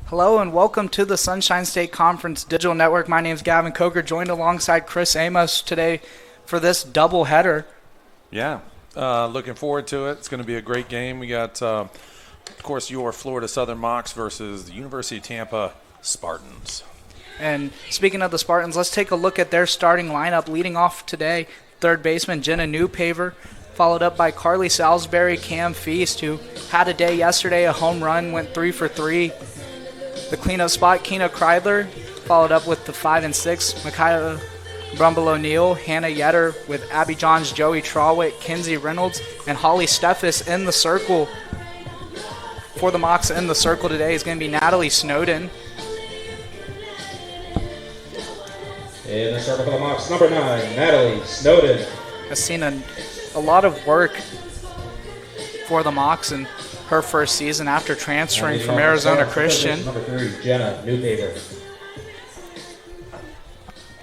Hello and welcome to the Sunshine State Conference Digital Network. My name is Gavin Coker, joined alongside Chris Amos today for this doubleheader. Yeah, looking forward to it. It's going to be a great game. We got, of course, your Florida Southern Mocs versus the University of Tampa Spartans. And speaking of the Spartans, let's take a look at their starting lineup. Leading off today, third baseman Jenna Newpaver, followed up by Carly Salisbury, Cam Feast, who had a day yesterday, a home run, went 3 for 3. The cleanup spot, Keena Kreidler, followed up with the 5 and 6, Micaiah Brumble O'Neill, Hannah Yetter with Abby Johns, Joey Trawick, Kinsey Reynolds, and Holly Steffes in the circle. For the Mocs in the circle today is going to be Natalie Snowden. In the circle for the Mocs, number 9, Natalie Snowden. Has seen a lot of work for the Mocs in her first season after transferring from Arizona Christian. Number 3, Jenna Newpaver.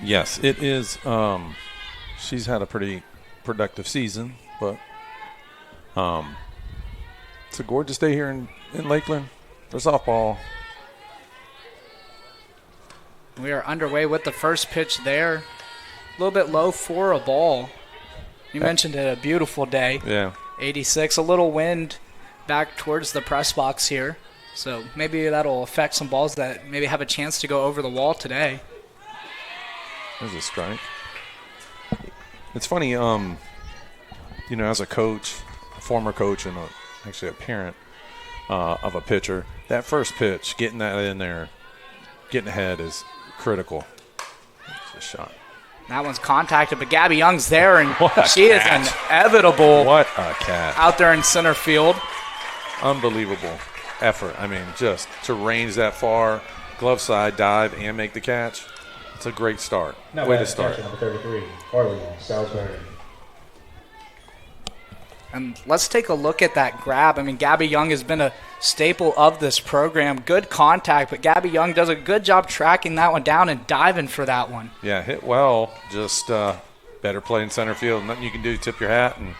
Yes, it is. She's had a pretty productive season, but it's a gorgeous day here in Lakeland for softball. We are underway with the first pitch there. A little bit low for a ball. You mentioned it, a beautiful day. Yeah. 86, a little wind back towards the press box here. So maybe that'll affect some balls that maybe have a chance to go over the wall today. There's a strike. It's funny, as a coach, a former coach and actually a parent of a pitcher, that first pitch, getting that in there, getting ahead is critical. It's a shot. That one's contacted, but Gabby Young's there, and she is catch. inevitable. What a catch. Out there in center field. Unbelievable effort. I mean, just to range that far, glove side, dive, and make the catch. It's a great start. Way to start. Number 33, Carly Salisbury. And let's take a look at that grab. I mean, Gabby Young has been a staple of this program. Good contact, but Gabby Young does a good job tracking that one down and diving for that one. Yeah, hit well. Just better play in center field. Nothing you can do, tip your hat. And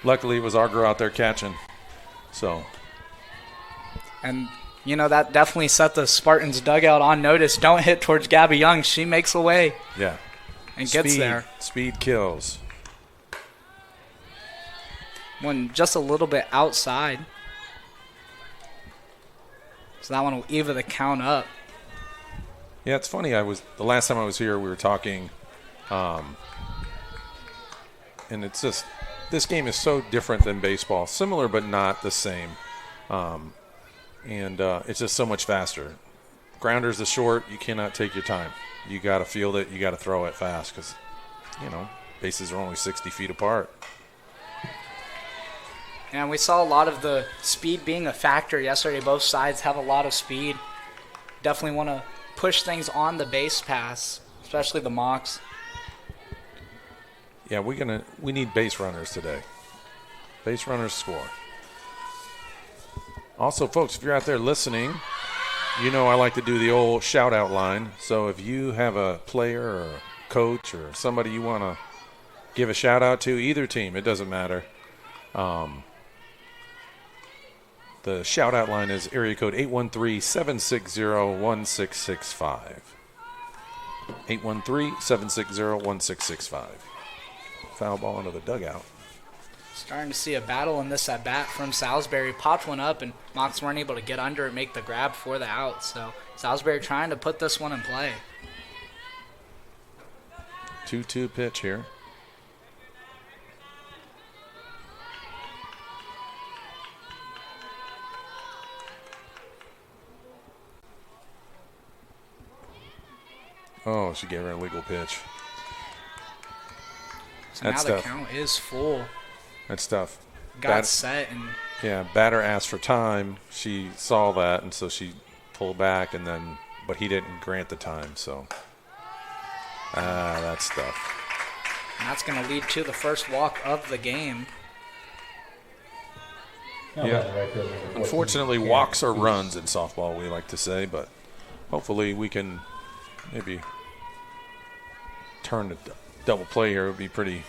luckily it was our girl out there catching. So. And, that definitely set the Spartans dugout on notice. Don't hit towards Gabby Young. She makes away. Yeah. And gets there. Speed kills. One just a little bit outside. So that one will even the count up. Yeah, it's funny. The last time I was here, we were talking, and it's just, this game is so different than baseball. Similar, but not the same. And it's just so much faster. Grounders the short, you cannot take your time. You got to field it. You got to throw it fast because, bases are only 60 feet apart. And we saw a lot of the speed being a factor yesterday. Both sides have a lot of speed. Definitely want to push things on the base pass, especially the Mocs. Yeah, we need base runners today. Base runners score. Also, folks, if you're out there listening, I like to do the old shout-out line. So if you have a player or a coach or somebody you want to give a shout-out to, either team, it doesn't matter. The shout-out line is area code 813-760-1665. 813-760-1665. Foul ball into the dugout. Starting to see a battle in this at-bat from Salisbury. Popped one up, and Mocs weren't able to get under and make the grab for the out. So Salisbury trying to put this one in play. 2-2 pitch here. Oh, she gave her a legal pitch. So now the count is full. That's tough. Got set and yeah, batter asked for time. She saw that, and so she pulled back, but he didn't grant the time. So that's tough. And that's going to lead to the first walk of the game. Yeah. Unfortunately, walks are runs in softball, we like to say, but hopefully we can maybe turn to double play here. It would be pretty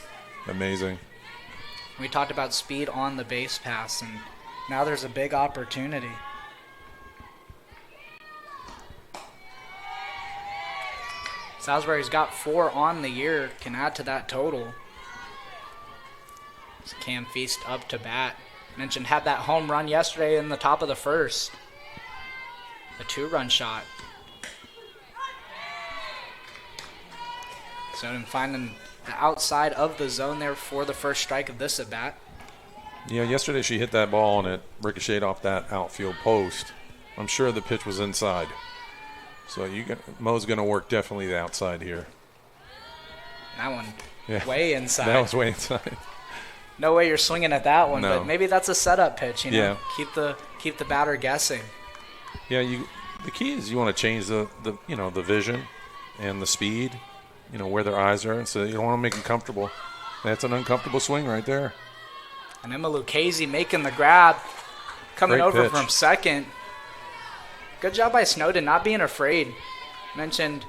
amazing. We talked about speed on the base pass, and now there's a big opportunity. Salisbury's got 4 on the year, can add to that total. Cam Feast up to bat. Mentioned had that home run yesterday in the top of the first. A 2-run shot. So finding the outside of the zone there for the first strike of this at bat. Yeah, yesterday she hit that ball and it ricocheted off that outfield post. I'm sure the pitch was inside. So Mo's going to work definitely the outside here. That one way inside. That was way inside. No way you're swinging at that one, No. but maybe that's a setup pitch. Yeah. Keep the batter guessing. Yeah, the key is you want to change the vision and the speed, where their eyes are, so you don't want to make them comfortable. That's an uncomfortable swing right there. And Emma Lucchese making the grab, coming Great over pitch. from second. Good job by Snowden, not being afraid. Mentioned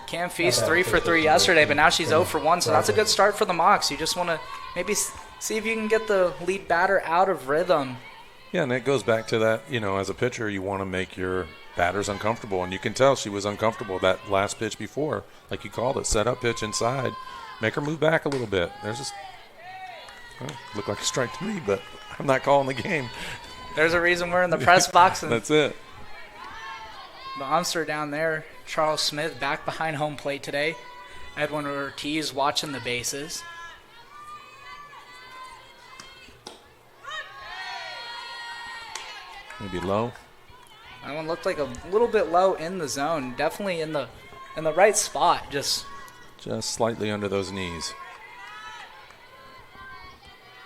Cam Feast 3 for 3 yesterday, but now she's 0 for 1, so that's a good start for the Mocs. You just want to maybe see if you can get the lead batter out of rhythm. Yeah, and it goes back to that, as a pitcher, you want to make your batters uncomfortable. And you can tell she was uncomfortable that last pitch before, like you called it, set up pitch inside. Make her move back a little bit. Looked like a strike to me, but I'm not calling the game. There's a reason we're in the press box. And That's it. the umster down there, Charles Smith, back behind home plate today. Edwin Ortiz watching the bases. Maybe low. That one looked like a little bit low in the zone. Definitely in the right spot. Just slightly under those knees.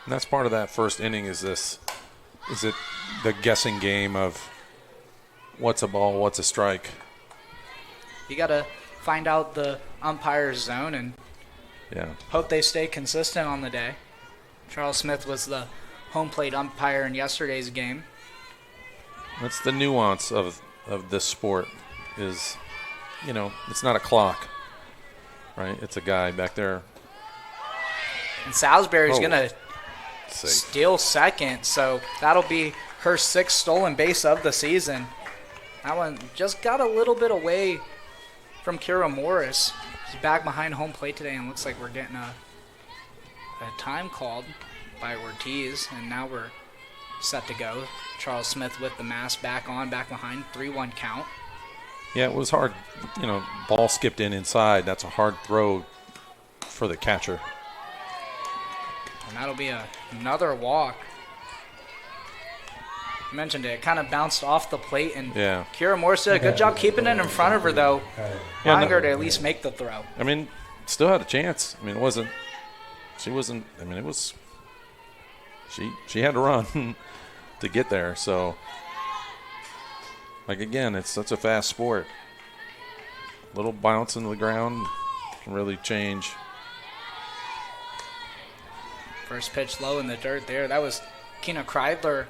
And that's part of that first inning is it the guessing game of what's a ball, what's a strike. you got to find out the umpire's zone and hope they stay consistent on the day. Charles Smith was the home plate umpire in yesterday's game. That's the nuance of this sport is, it's not a clock, right? It's a guy back there. And Salisbury's going to Safe. steal second, so that'll be her 6th stolen base of the season. That one just got a little bit away from Kira Morris. She's back behind home plate today, and looks like we're getting a time called by Ortiz, and now we're set to go. Charles Smith with the mask back behind, 3-1 count. Yeah, it was hard. Ball skipped inside. That's a hard throw for the catcher. And that'll be another walk. I mentioned it kind of bounced off the plate, and Kira Morris did a good job keeping it in front of her, though, allowing her to at least make the throw. I mean, still had a chance. I mean, she had to run to get there. So, again, it's such a fast sport. Little bounce into the ground can really change. First pitch low in the dirt there. That was Keena Kreidler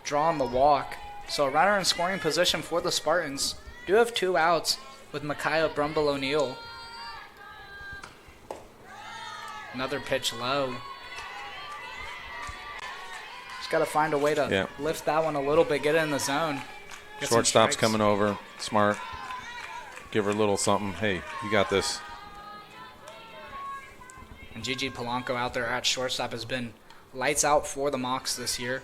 drawing the walk. So a runner in scoring position for the Spartans. Do have 2 outs with Micaiah Brumble O'Neill. Another pitch low. Just got to find a way to lift that one a little bit, get it in the zone. Shortstop's coming over. Smart. Give her a little something. Hey, you got this. And Gigi Polanco out there at shortstop has been lights out for the Mocs this year.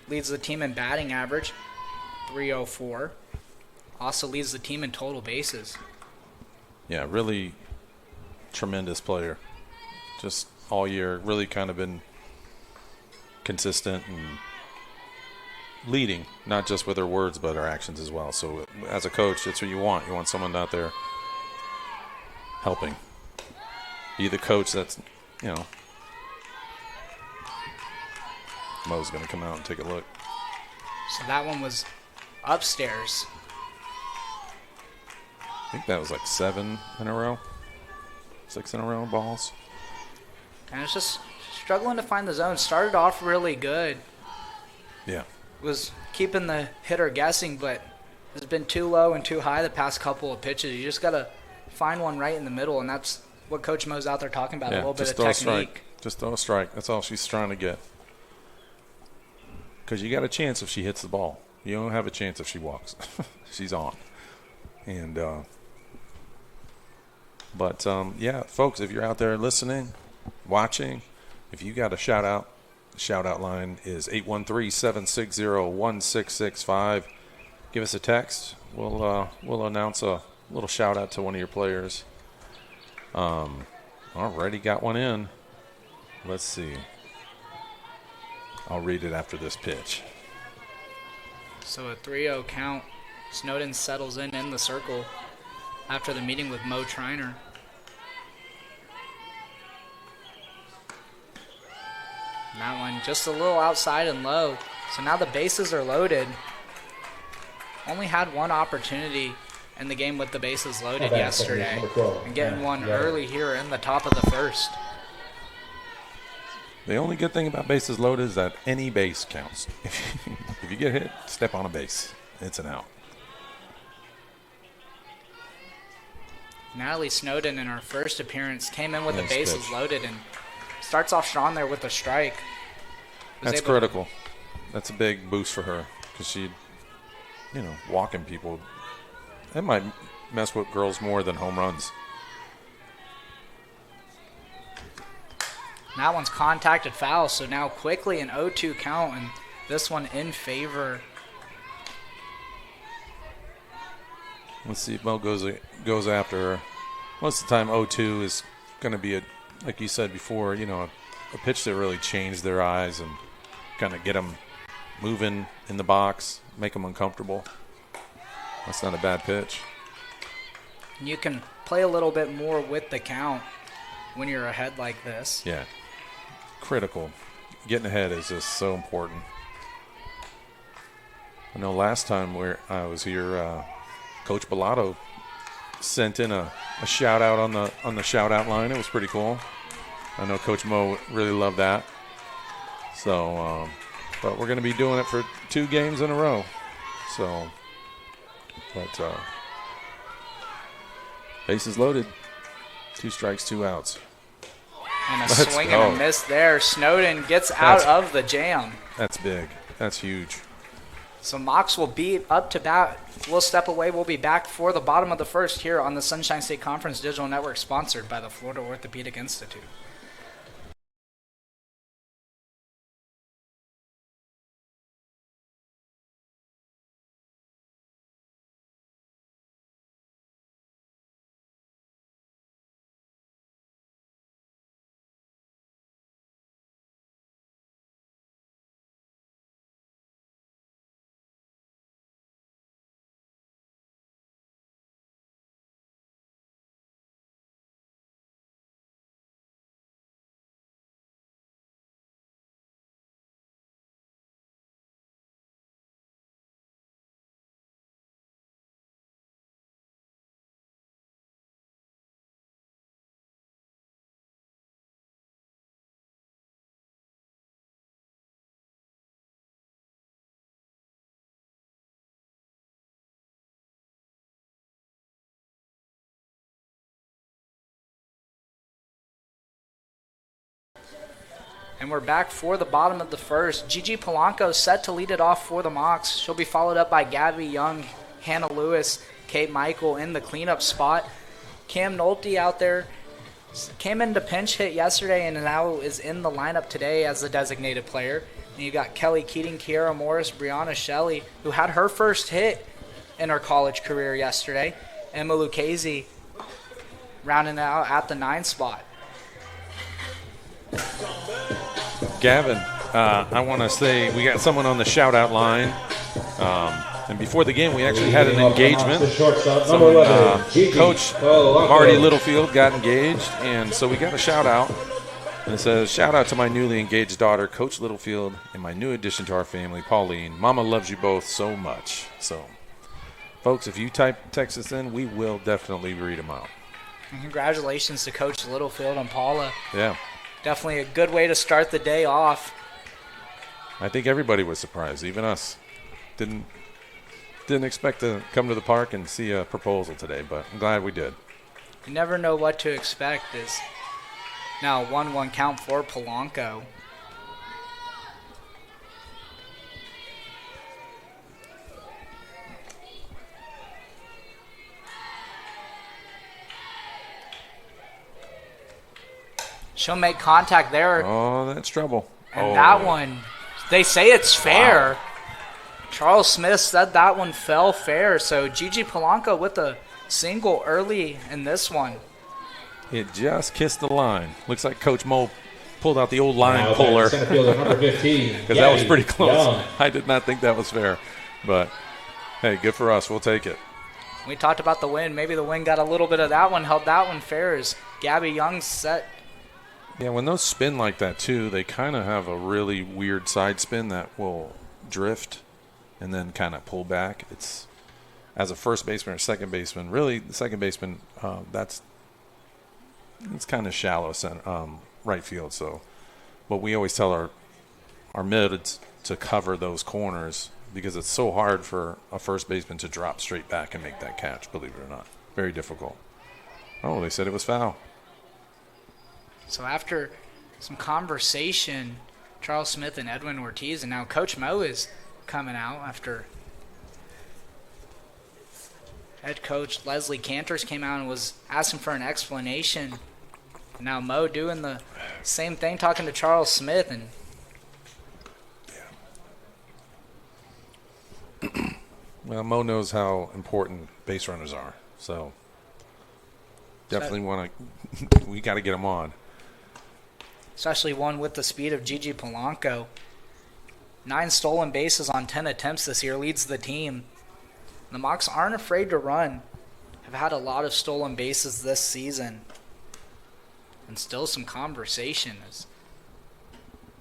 Leads the team in batting average, 304. Also leads the team in total bases. Yeah, really tremendous player. Just all year, really kind of been consistent and leading, not just with her words, but her actions as well. So as a coach, that's what you want. You want someone out there helping. Be the coach that's, Mo's going to come out and take a look. So that one was upstairs. I think that was like 7 in a row. 6 in a row balls. And it's just struggling to find the zone. Started off really good. Yeah. Was keeping the hitter guessing, but has been too low and too high the past couple of pitches. You just got to find one right in the middle, and that's what Coach Mo's out there talking about, a little bit of technique. Just throw a strike. That's all she's trying to get. Because you got a chance if she hits the ball. You don't have a chance if she walks. She's on. And But, yeah, folks, if you're out there listening, watching, if you got a shout-out, the shout-out line is 813-760-1665. Give us a text. We'll announce a little shout-out to one of your players. Already got one in. Let's see. I'll read it after this pitch. So a 3-0 count. Snowden settles in the circle after the meeting with Mo Triner. And that one just a little outside and low. So now the bases are loaded. Only had one opportunity in the game with the bases loaded yesterday. And getting one early here in the top of the first. The only good thing about bases loaded is that any base counts. If you get hit, step on a base. It's an out. Natalie Snowden in her first appearance came in with the bases pitch. loaded and starts off strong there with a strike. That's critical. That's a big boost for her because she, walking people. That might mess with girls more than home runs. That one's contacted foul, so now quickly an 0-2 count, and this one in favor. Let's see if Mo goes after her. Most of the time, 0-2 is going to be, like you said before, a pitch that really changed their eyes and kind of get them moving in the box, make them uncomfortable. That's not a bad pitch. You can play a little bit more with the count when you're ahead like this. Yeah. Critical. Getting ahead is just so important. I know last time I was here, Coach Bellato sent in a shout out on the shout out line. It was pretty cool. I know Coach Mo really loved that. So, but we're going to be doing it for 2 games in a row. So, but bases loaded. 2 strikes, 2 outs. And a swing and a miss there. Snowden gets out of the jam. That's big. That's huge. So Mox will be up to bat. We'll step away. We'll be back for the bottom of the first here on the Sunshine State Conference Digital Network, sponsored by the Florida Orthopedic Institute. And we're back for the bottom of the first. Gigi Polanco set to lead it off for the Mocs. She'll be followed up by Gabby Young, Hannah Lewis, Kate Michael in the cleanup spot. Cam Nolte out there came in to pinch hit yesterday and now is in the lineup today as the designated player. And you got Kelly Keating, Kiara Morris, Brianna Shelley, who had her first hit in her college career yesterday. Emma Lucchese rounding it out at the 9 spot. Gavin, I want to say we got someone on the shout-out line. And before the game, we actually had an engagement. Coach Marty Littlefield got engaged, and so we got a shout-out. And it says, shout-out to my newly engaged daughter, Coach Littlefield, and my new addition to our family, Pauline. Mama loves you both so much. So, folks, if you text us in, we will definitely read them out. And congratulations to Coach Littlefield and Paula. Yeah. Definitely a good way to start the day off. I think everybody was surprised, even us. Didn't expect to come to the park and see a proposal today, but I'm glad we did. You never know what to expect. Is now a 1-1 count for Polanco. She'll make contact there. Oh, that's trouble. And that one, they say it's fair. Wow. Charles Smith said that one fell fair. So Gigi Polanco with a single early in this one. It just kissed the line. Looks like Coach Mo pulled out the old line Now puller. center fielder number 15. Because that was pretty close. Young. I did not think that was fair. But, hey, good for us. We'll take it. We talked about the wind. Maybe the wind got a little bit of that one, held that one fair as Gabby Young set. Yeah, when those spin like that, too, they kind of have a really weird side spin that will drift and then kind of pull back. It's, as a first baseman or second baseman, really the second baseman, it's kind of shallow center, right field. So, but we always tell our mids to cover those corners because it's so hard for a first baseman to drop straight back and make that catch, believe it or not. Very difficult. Oh, they said it was foul. So after some conversation, Charles Smith and Edwin Ortiz, and now Coach Mo is coming out after head coach Leslie Cantors came out and was asking for an explanation. Now Mo doing the same thing, talking to Charles Smith. And Well, Mo knows how important base runners are, so definitely want to. We got to get them on. especially one with the speed of Gigi Polanco. 9 stolen bases on 10 attempts this year, leads the team. The Mocs aren't afraid to run. Have had a lot of stolen bases this season. And still some conversation.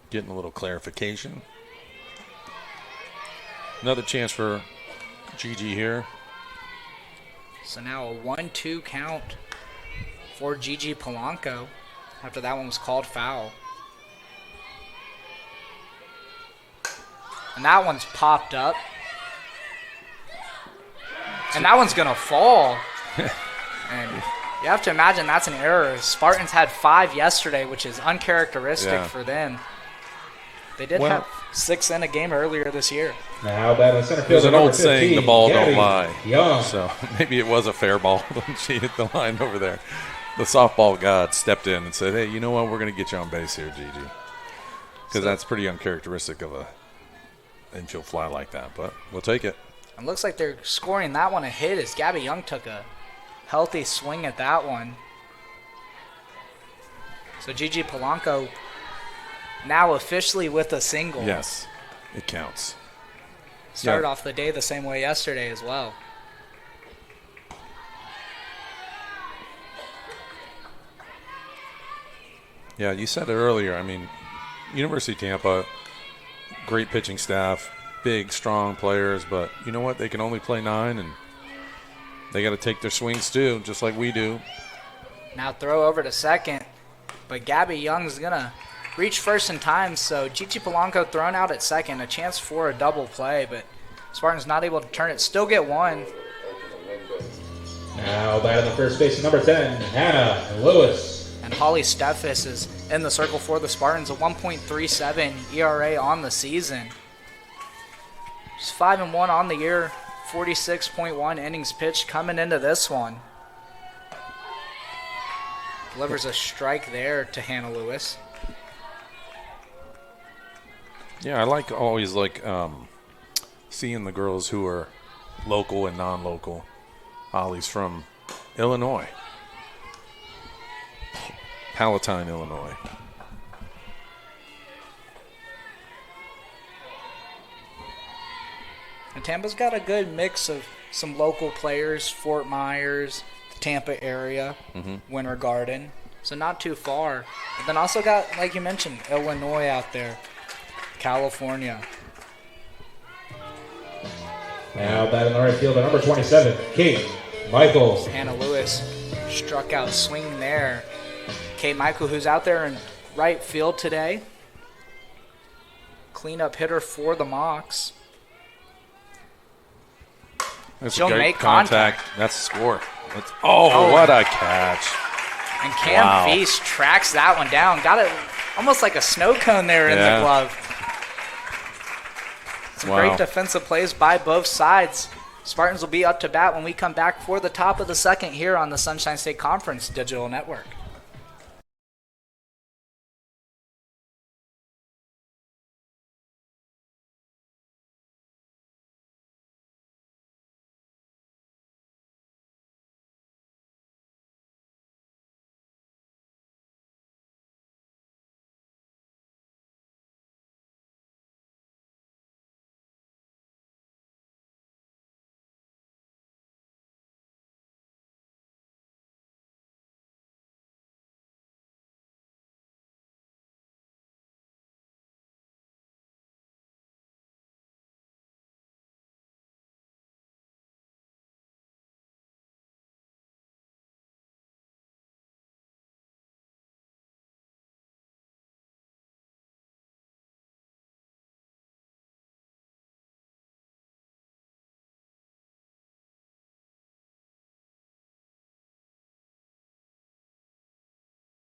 Getting a little clarification. Another chance for Gigi here. So now a 1-2 count for Gigi Polanco after that one was called foul. And that one's popped up. And that one's going to fall. And you have to imagine that's an error. Spartans had 5 yesterday, which is uncharacteristic for them. They did have 6 in a game earlier this year. Now batting center field. There's an old 15, saying, the ball Gabby don't lie. Young. So maybe it was a fair ball when she hit the line over there. The softball god stepped in and said, hey, you know what? We're going to get you on base here, Gigi. Because that's pretty uncharacteristic of a infield fly like that. But we'll take it. It looks like they're scoring that one a hit as Gabby Young took a healthy swing at that one. So Gigi Polanco now officially with a single. Yes, it counts. Started off the day the same way yesterday as well. Yeah, you said it earlier. I mean, University of Tampa, great pitching staff, big, strong players, but you know what? They can only play 9, and they got to take their swings too, just like we do. Now throw over to second, but Gabby Young's going to reach first in time, so Gigi Polanco thrown out at second, a chance for a double play, but Spartans not able to turn it, still get 1. Now batting the first base, number 10, Hannah Lewis. And Holly Steffes is in the circle for the Spartans, a 1.37 ERA on the season. Just 5-1 on the year, 46.1 innings pitched coming into this one. Delivers a strike there to Hannah Lewis. Yeah, I always like seeing the girls who are local and non-local. Holly's from Illinois. Palatine, Illinois. And Tampa's got a good mix of some local players, Fort Myers, the Tampa area, Winter Garden. So not too far. But then also got, like you mentioned, Illinois out there, California. Now batting the right fielder, number 27, Kate Michaels. Hannah Lewis struck out swinging there. Kate Michael, who's out there in right field today. Cleanup hitter for the Mocs. That's She'll a great make contact. That's a score. What a catch. And Cam Feast tracks that one down. Got it almost like a snow cone there in the glove. Some great defensive plays by both sides. Spartans will be up to bat when we come back for the top of the second here on the Sunshine State Conference Digital Network.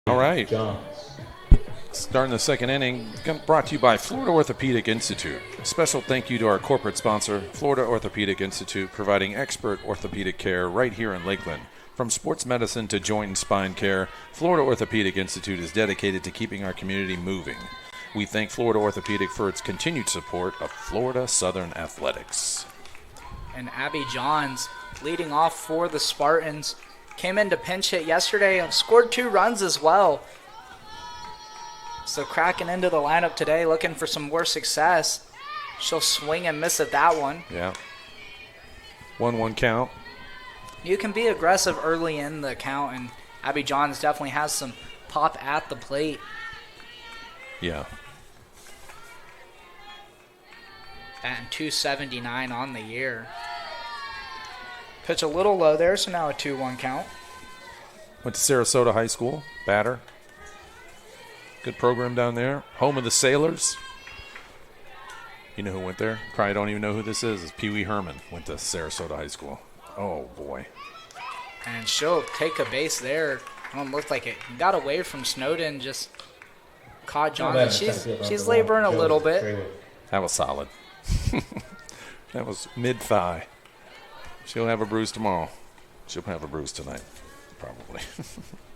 All right. Johns. Starting the second inning, brought to you by Florida Orthopedic Institute. A special thank you to our corporate sponsor, Florida Orthopedic Institute, providing expert orthopedic care right here in Lakeland. From sports medicine to joint and spine care, Florida Orthopedic Institute is dedicated to keeping our community moving. We thank Florida Orthopedic for its continued support of Florida Southern Athletics. And Abby Johns leading off for the Spartans. Came in to pinch hit yesterday and scored 2 runs as well. So cracking into the lineup today, looking for some more success. She'll swing and miss at that one. Yeah. 1-1 count. You can be aggressive early in the count, and Abby Johns definitely has some pop at the plate. Yeah. Batting .279 on the year. Pitch a little low there, so now a 2-1 count. Went to Sarasota High School, batter. Good program down there. Home of the Sailors. You know who went there? Probably don't even know who this is. It's Pee Wee Herman. Went to Sarasota High School. Oh, boy. And she'll take a base there. One looked like it got away from Snowden, just caught John. She's laboring a little bit. That was solid. That was mid-thigh. She'll have a bruise tomorrow. She'll have a bruise tonight, probably.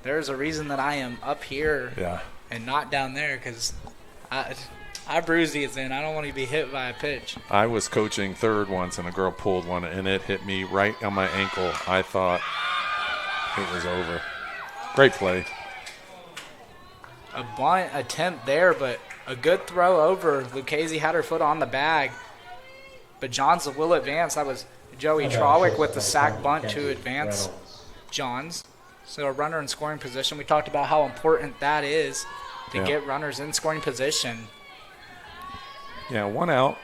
There's a reason that I am up here and not down there, because I bruise these in. I don't want to be hit by a pitch. I was coaching third once, and a girl pulled one, and it hit me right on my ankle. I thought it was over. Great play. A bunt attempt there, but a good throw over. Lucchese had her foot on the bag, but Johns will advance. That was Joey Trawick with the sack bunt to advance Johns. So a runner in scoring position. We talked about how important that is to get runners in scoring position. Yeah, 1 out.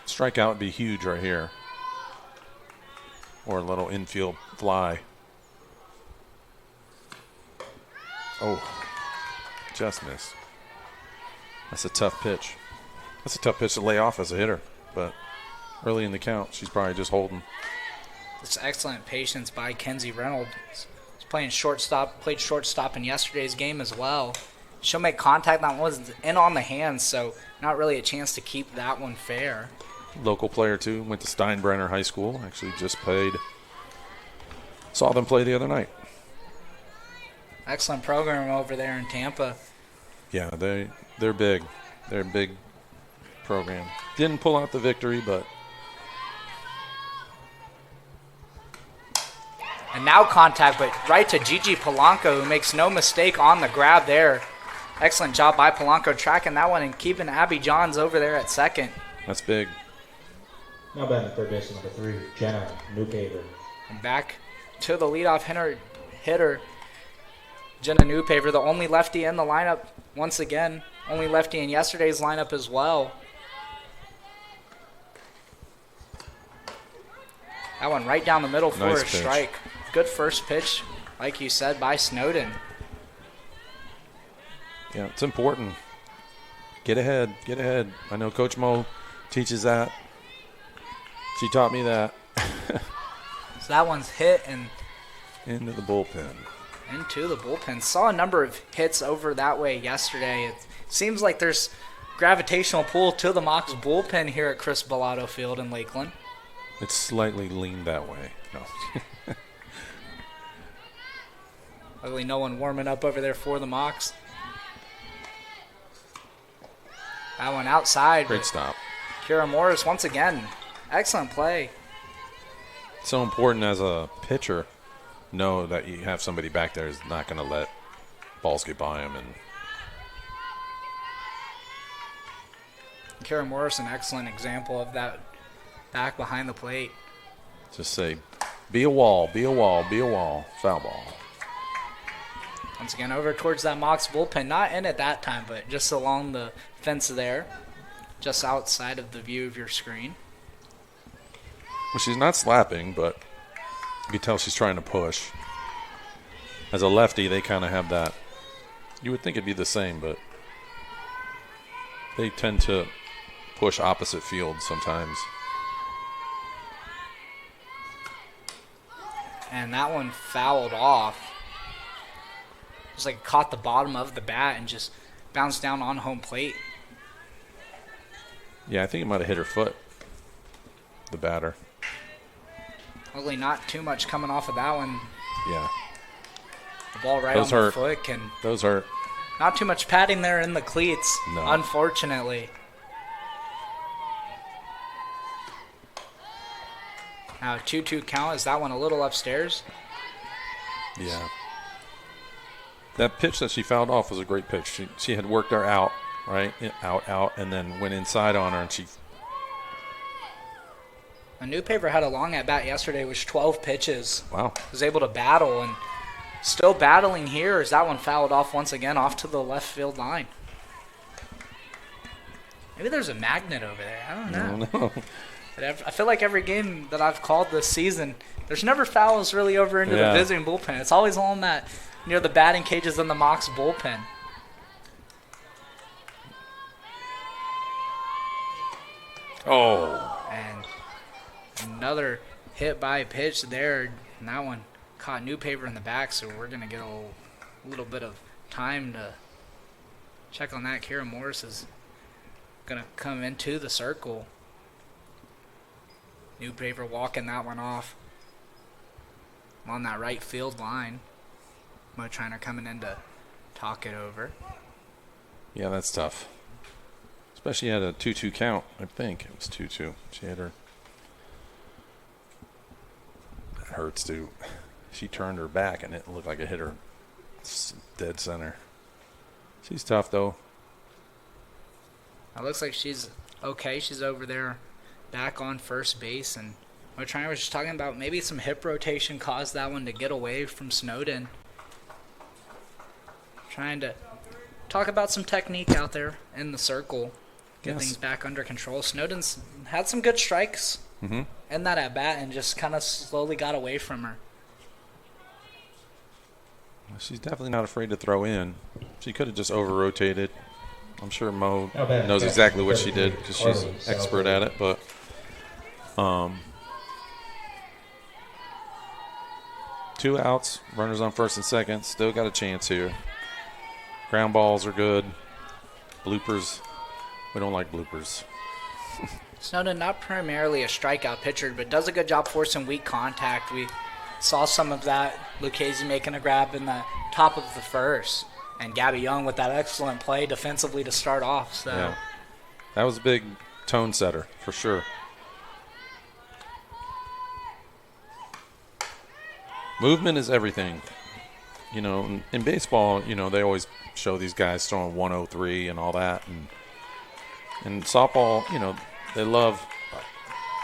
Strikeout would be huge right here. Or a little infield fly. Oh, just missed. That's a tough pitch. That's a tough pitch to lay off as a hitter. But early in the count, she's probably just holding. It's excellent patience by Kenzie Reynolds. She's playing shortstop, played shortstop in yesterday's game as well. She'll make contact. That was in on the hands, so not really a chance to keep that one fair. Local player, too. Went to Steinbrenner High School. Actually just played. Saw them play the other night. Excellent program over there in Tampa. Yeah, they're big. They're a big program. Didn't pull out the victory, but. And now contact, but right to Gigi Polanco, who makes no mistake on the grab there. Excellent job by Polanco tracking that one and keeping Abby Johns over there at second. That's big. Now batting third base number 3, Jenna Newpaver. And back to the leadoff hitter, Jenna Newpaver, the only lefty in the lineup once again. Only lefty in yesterday's lineup as well. That one right down the middle for a strike. Good first pitch, like you said, by Snowden. Yeah, it's important. Get ahead. Get ahead. I know Coach Mo teaches that. She taught me that. So that one's hit and into the bullpen. Into the bullpen. Saw a number of hits over that way yesterday. It seems like there's gravitational pull to the Mocs bullpen here at Chris Bellato Field in Lakeland. It's slightly leaned that way. No. Luckily, no one warming up over there for the Mocs. That one outside. Great stop. Kira Morris once again. Excellent play. So important as a pitcher, know that you have somebody back there who's not going to let balls get by him. And Kira Morris, an excellent example of that back behind the plate. Just say, be a wall, be a wall, be a wall. Foul ball. Once again, over towards that Mocs bullpen. Not in at that time, but just along the fence there. Just outside of the view of your screen. Well, she's not slapping, but you can tell she's trying to push. As a lefty, they kind of have that. You would think it'd be the same, but they tend to push opposite field sometimes. And that one fouled off. Just like caught the bottom of the bat and just bounced down on home plate. Yeah, I think it might have hit her foot, the batter. Luckily, not too much coming off of that one. Yeah. The ball right Those on hurt. the foot can. Those hurt. Not too much padding there in the cleats, No. unfortunately. Now, 2-2 count. Is that one a little upstairs? Yeah. That pitch that she fouled off was a great pitch. She had worked her out, right? Out, and then went inside on her, and she. A new paper had a long at bat yesterday, which 12 pitches. Wow. Was able to battle and still battling here as that one fouled off once again off to the left field line. Maybe there's a magnet over there. I don't know. No. But I feel like every game that I've called this season, there's never fouls really over into the visiting bullpen. It's always on that near the batting cages in the Mox bullpen. Oh. And another hit by pitch there. And that one caught new paper in the back, so we're going to get a little bit of time to check on that. Kira Morris is going to come into the circle. New paper walking that one off on that right field line. Mo Trainer coming in to talk it over. Yeah, that's tough. Especially at a 2-2 count. I think it was 2-2. She had her. That hurts too. She turned her back and it looked like it hit her dead center. She's tough though. It looks like she's okay. She's over there back on first base. And Mo Trainer was just talking about maybe some hip rotation caused that one to get away from Snowden. Trying to talk about some technique out there in the circle. Get things back under control. Snowden's had some good strikes in that at-bat and just kind of slowly got away from her. Well, she's definitely not afraid to throw in. She could have just over-rotated. I'm sure Mo knows exactly what she did because she's expert at it. But two outs, runners on first and second. Still got a chance here. Ground balls are good. Bloopers. We don't like bloopers. Snowden, not primarily a strikeout pitcher, but does a good job forcing weak contact. We saw some of that. Lucchese making a grab in the top of the first. And Gabby Young with that excellent play defensively to start off. So yeah. That was a big tone setter, for sure. Movement is everything. You know, in baseball, you know, they always show these guys throwing 103 and all that. And softball, you know, they love,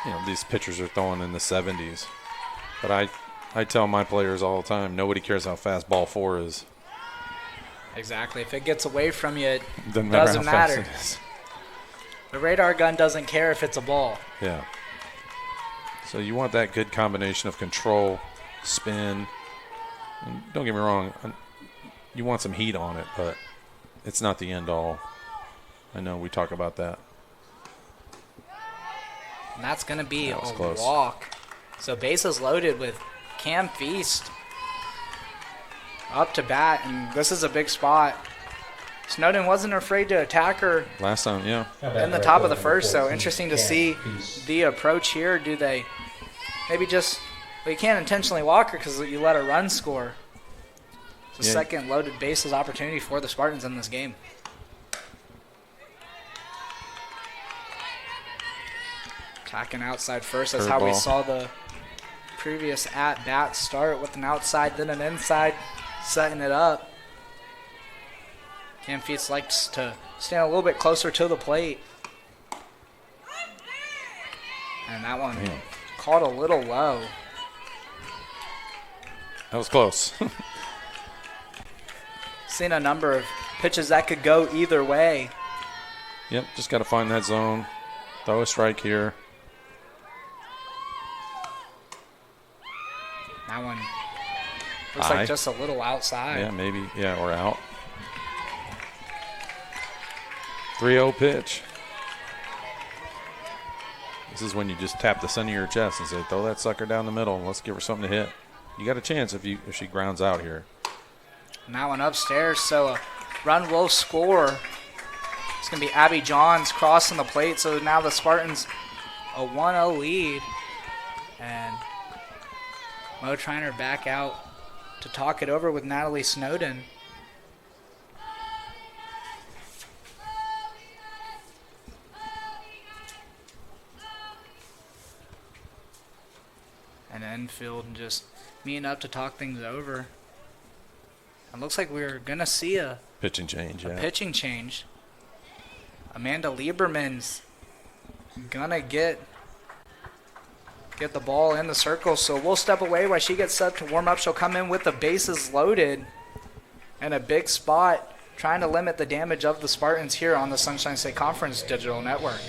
you know, these pitchers are throwing in the 70s. But I tell my players all the time, nobody cares how fast ball 4 is. Exactly. If it gets away from you, it Doesn't doesn't matter. matter. The radar gun doesn't care if it's a ball. Yeah. So you want that good combination of control, spin. And don't get me wrong, you want some heat on it, but it's not the end all. I know we talk about that. And that's going to be a close. walk. So bases loaded with Cam Feast up to bat, and this is a big spot. Snowden wasn't afraid to attack her Last time, yeah. in the top of the first, so interesting to see the approach here. Do they maybe just – well, you can't intentionally walk her because you let a run score. It's the second loaded bases opportunity for the Spartans in this game. Attacking outside first. That's how we saw the previous at-bat start with an outside, then an inside, setting it up. Cam Feast likes to stand a little bit closer to the plate. And that one caught a little low. That was close. Seen a number of pitches that could go either way. Yep, just got to find that zone. Throw a strike here. That one looks like just a little outside. Yeah, maybe. Yeah, or out. 3-0 pitch. This is when you just tap the center of your chest and say, throw that sucker down the middle and let's give her something to hit. You got a chance if she grounds out here. And that one upstairs, so a run will score. It's going to be Abby Johns crossing the plate, so now the Spartans a 1-0 lead. And Mo Triner back out to talk it over with Natalie Snowden. And infield just meeting up to talk things over. It looks like we're going to see a pitching change. pitching change. Amanda Lieberman's going to get the ball in the circle, so we'll step away while she gets set to warm up. She'll come in with the bases loaded and a big spot, trying to limit the damage of the Spartans here on the Sunshine State Conference Digital Network.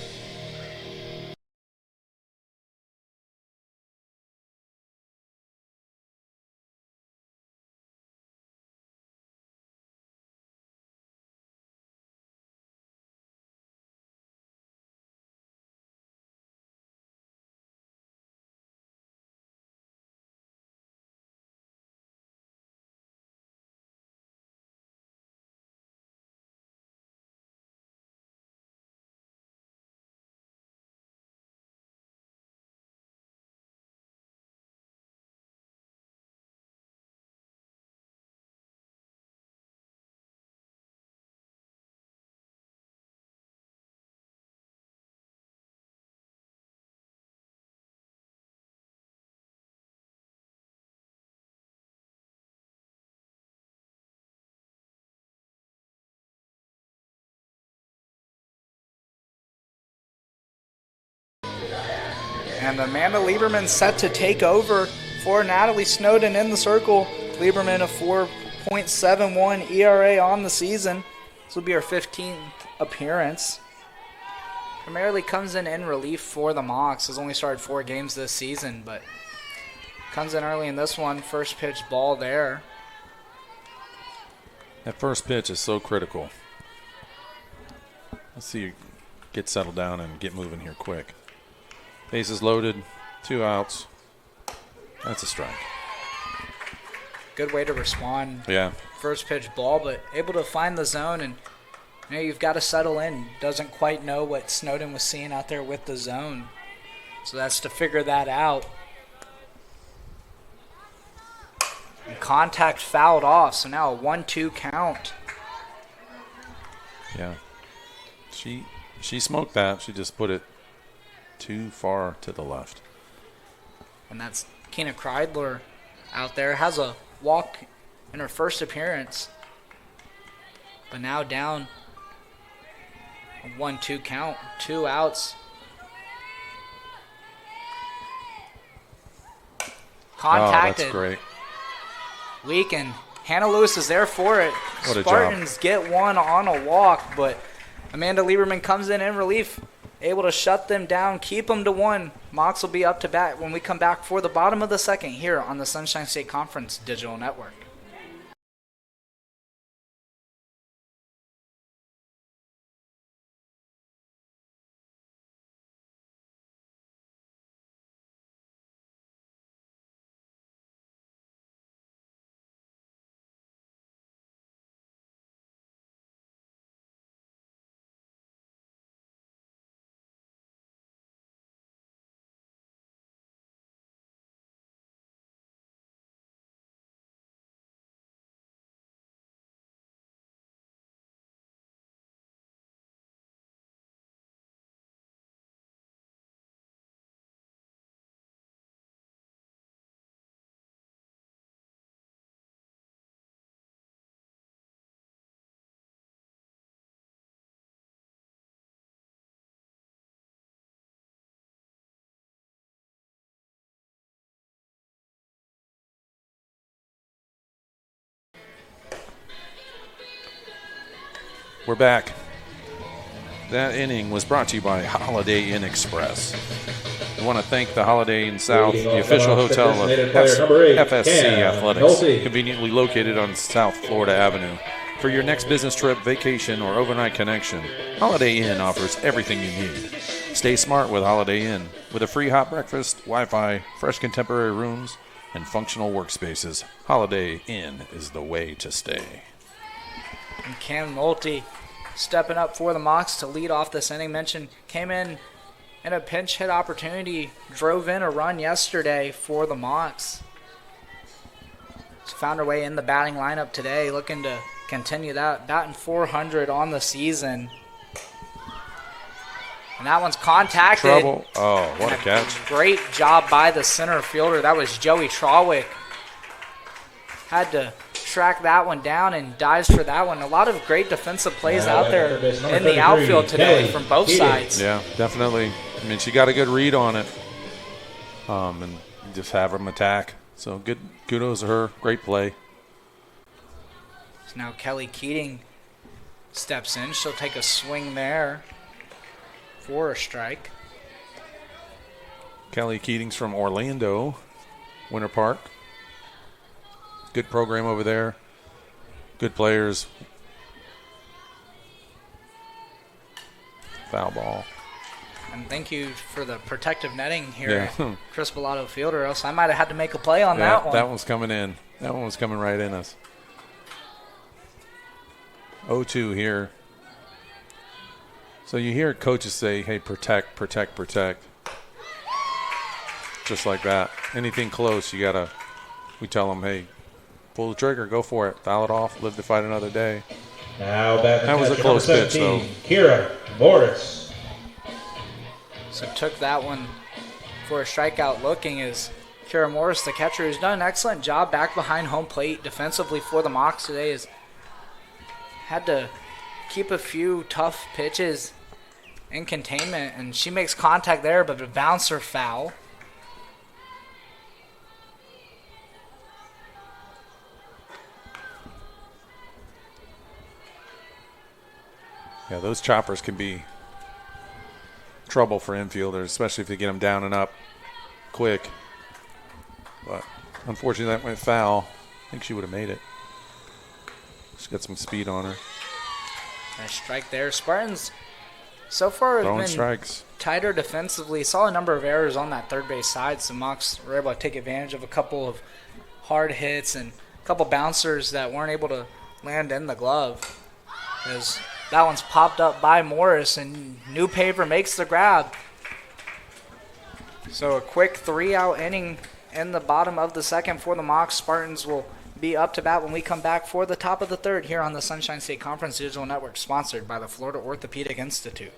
And Amanda Lieberman set to take over for Natalie Snowden in the circle. Lieberman a 4.71 ERA on the season. This will be her 15th appearance. Primarily comes in relief for the Mocs. Has only started 4 games this season, but comes in early in this one. First pitch ball there. That first pitch is so critical. Let's see you get settled down and get moving here quick. Bases loaded, 2 outs. That's a strike. Good way to respond. Yeah. First pitch ball, but able to find the zone, and you've got to settle in. Doesn't quite know what Snowden was seeing out there with the zone. So that's to figure that out. And contact fouled off, so now a 1-2 count. Yeah. She smoked that. She just put it too far to the left. And that's Keena Kreidler out there. Has a walk in her first appearance. But now down a 1-2 count. 2 outs. Contacted. Oh, that's great. Weak, and Hannah Lewis is there for it. What a Spartans get one on a walk, but Amanda Lieberman comes in relief, able to shut them down, keep them to 1. Mocs will be up to bat when we come back for the bottom of the second here on the Sunshine State Conference Digital Network. We're back. That inning was brought to you by Holiday Inn Express. We want to thank the Holiday Inn South, the official hotel of FSC Athletics, conveniently located on South Florida Avenue. For your next business trip, vacation, or overnight connection, Holiday Inn offers everything you need. Stay smart with Holiday Inn. With a free hot breakfast, Wi-Fi, fresh contemporary rooms, and functional workspaces, Holiday Inn is the way to stay. And Cam Nolte stepping up for the Mocs to lead off this inning. Mentioned came in a pinch hit opportunity, drove in a run yesterday for the Mocs. Found her way in the batting lineup today, looking to continue that, batting .400 on the season. And that one's contacted. Trouble. Oh, what a catch. Great job by the center fielder. That was Joey Trawick. Had to track that one down and dives for that one. A lot of great defensive plays out there in the outfield today from both sides. Yeah, definitely. I mean, she got a good read on it. And just have them attack. So good, kudos to her. Great play. So now Kelly Keating steps in. She'll take a swing there for a strike. Kelly Keating's from Orlando, Winter Park. Good program over there. Good players. Foul ball. And thank you for the protective netting here Yeah. at Chris Bellato Fielder, else I might have had to make a play on that one. That one's coming in. That one was coming right in us. 0-2 here. So you hear coaches say, hey, protect, protect, protect. Just like that. Anything close, we tell them, hey, pull the trigger, go for it. Foul it off, live to fight another day. Now back That was a close pitch, though. Kira Morris. So took that one for a strikeout looking as Kira Morris, the catcher, who's done an excellent job back behind home plate defensively for the Mocs today, has had to keep a few tough pitches in containment, and she makes contact there, but a bouncer foul. Yeah, those choppers can be trouble for infielders, especially if they get them down and up quick. But unfortunately, that went foul. I think she would have made it. She's got some speed on her. Nice strike there. Spartans so far have Throwing been strikes. tighter defensively. Saw a number of errors on that third base side, so Mocs were able to take advantage of a couple of hard hits and a couple bouncers that weren't able to land in the glove. As that one's popped up by Morris, and New Paver makes the grab. So a quick 3-out inning in the bottom of the second for the Mocs. Spartans will be up to bat when we come back for the top of the third here on the Sunshine State Conference Digital Network, sponsored by the Florida Orthopedic Institute.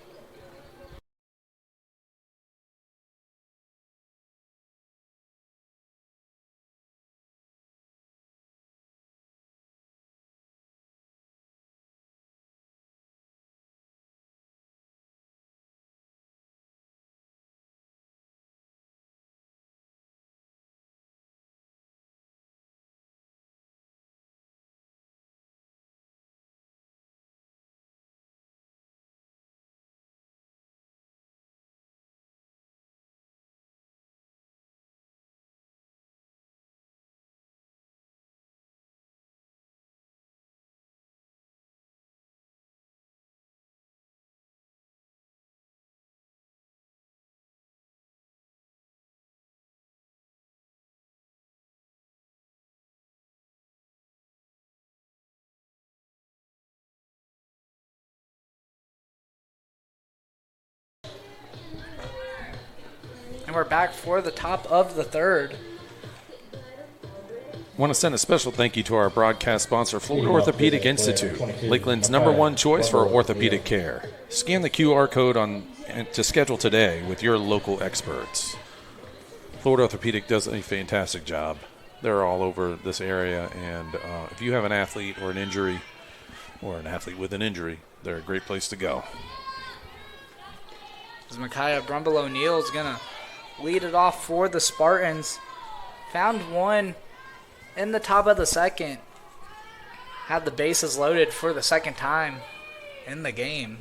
And we're back for the top of the third. Want to send a special thank you to our broadcast sponsor, Florida Orthopedic Institute, Lakeland's #1 choice for orthopedic care. Scan the QR code to schedule today with your local experts. Florida Orthopedic does a fantastic job. They're all over this area, and if you have an athlete or an injury, or an athlete with an injury, they're a great place to go. As Micaiah Brumble O'Neill is going to lead it off for the Spartans. Found one in the top of the second. Had the bases loaded for the second time in the game.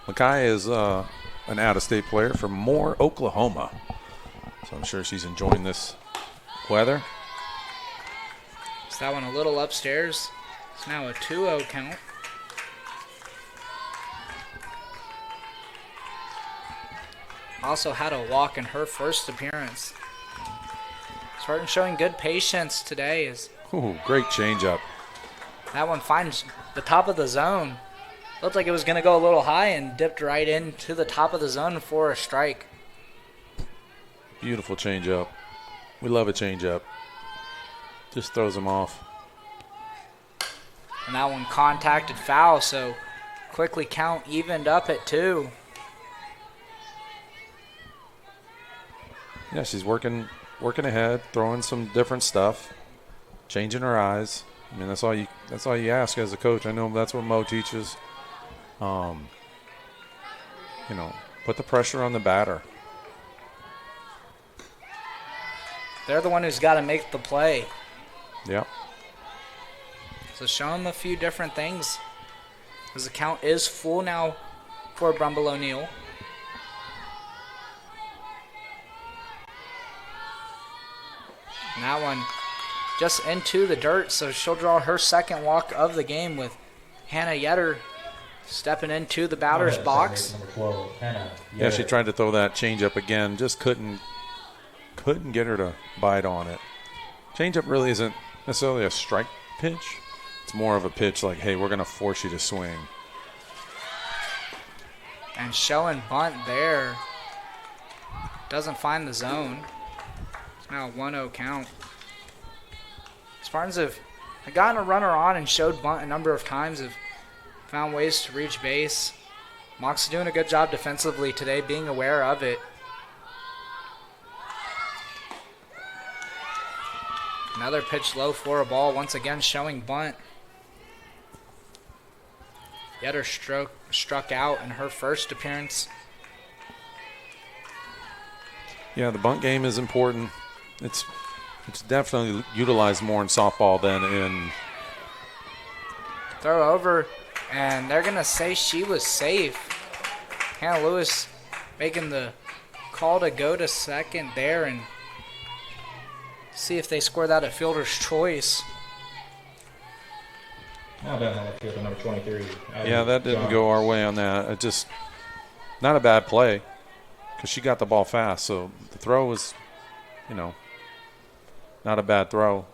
Makai is an out-of-state player from Moore, Oklahoma. So I'm sure she's enjoying this weather. So that one a little upstairs. It's now a 2-0 count. Also had a walk in her first appearance. Spartans showing good patience today as Ooh, great changeup. that one finds the top of the zone. Looked like it was going to go a little high and dipped right into the top of the zone for a strike. Beautiful changeup. We love a changeup. Just throws them off. And that one contacted foul, so quickly count evened up at 2. Yeah, she's working ahead, throwing some different stuff, changing her eyes. I mean, that's all you ask as a coach. I know that's what Mo teaches. Put the pressure on the batter. They're the one who's got to make the play. Yep. So show them a few different things. As the count is full now for Brumble O'Neill. And that one just into the dirt, so she'll draw her second walk of the game with Hannah Yetter stepping into the batter's box. Number 12, Hannah. Yeah, she tried to throw that changeup again, just couldn't get her to bite on it. Changeup really isn't necessarily a strike pitch. It's more of a pitch like, hey, we're going to force you to swing. And showing bunt there. Doesn't find the zone. It's now a 1-0 count. Spartans have gotten a runner on and showed bunt a number of times, have found ways to reach base. Mox is doing a good job defensively today, being aware of it. Another pitch low for a ball, once again showing bunt. Yetter struck out in her first appearance. Yeah, the bunt game is important. It's definitely utilized more in softball than in. Throw over, and they're going to say she was safe. Hannah Lewis making the call to go to second there and see if they score that at fielder's choice. Now down on the field, number 23. Yeah, that didn't go our way on that. It just not a bad play because she got the ball fast. So the throw was, not a bad throw.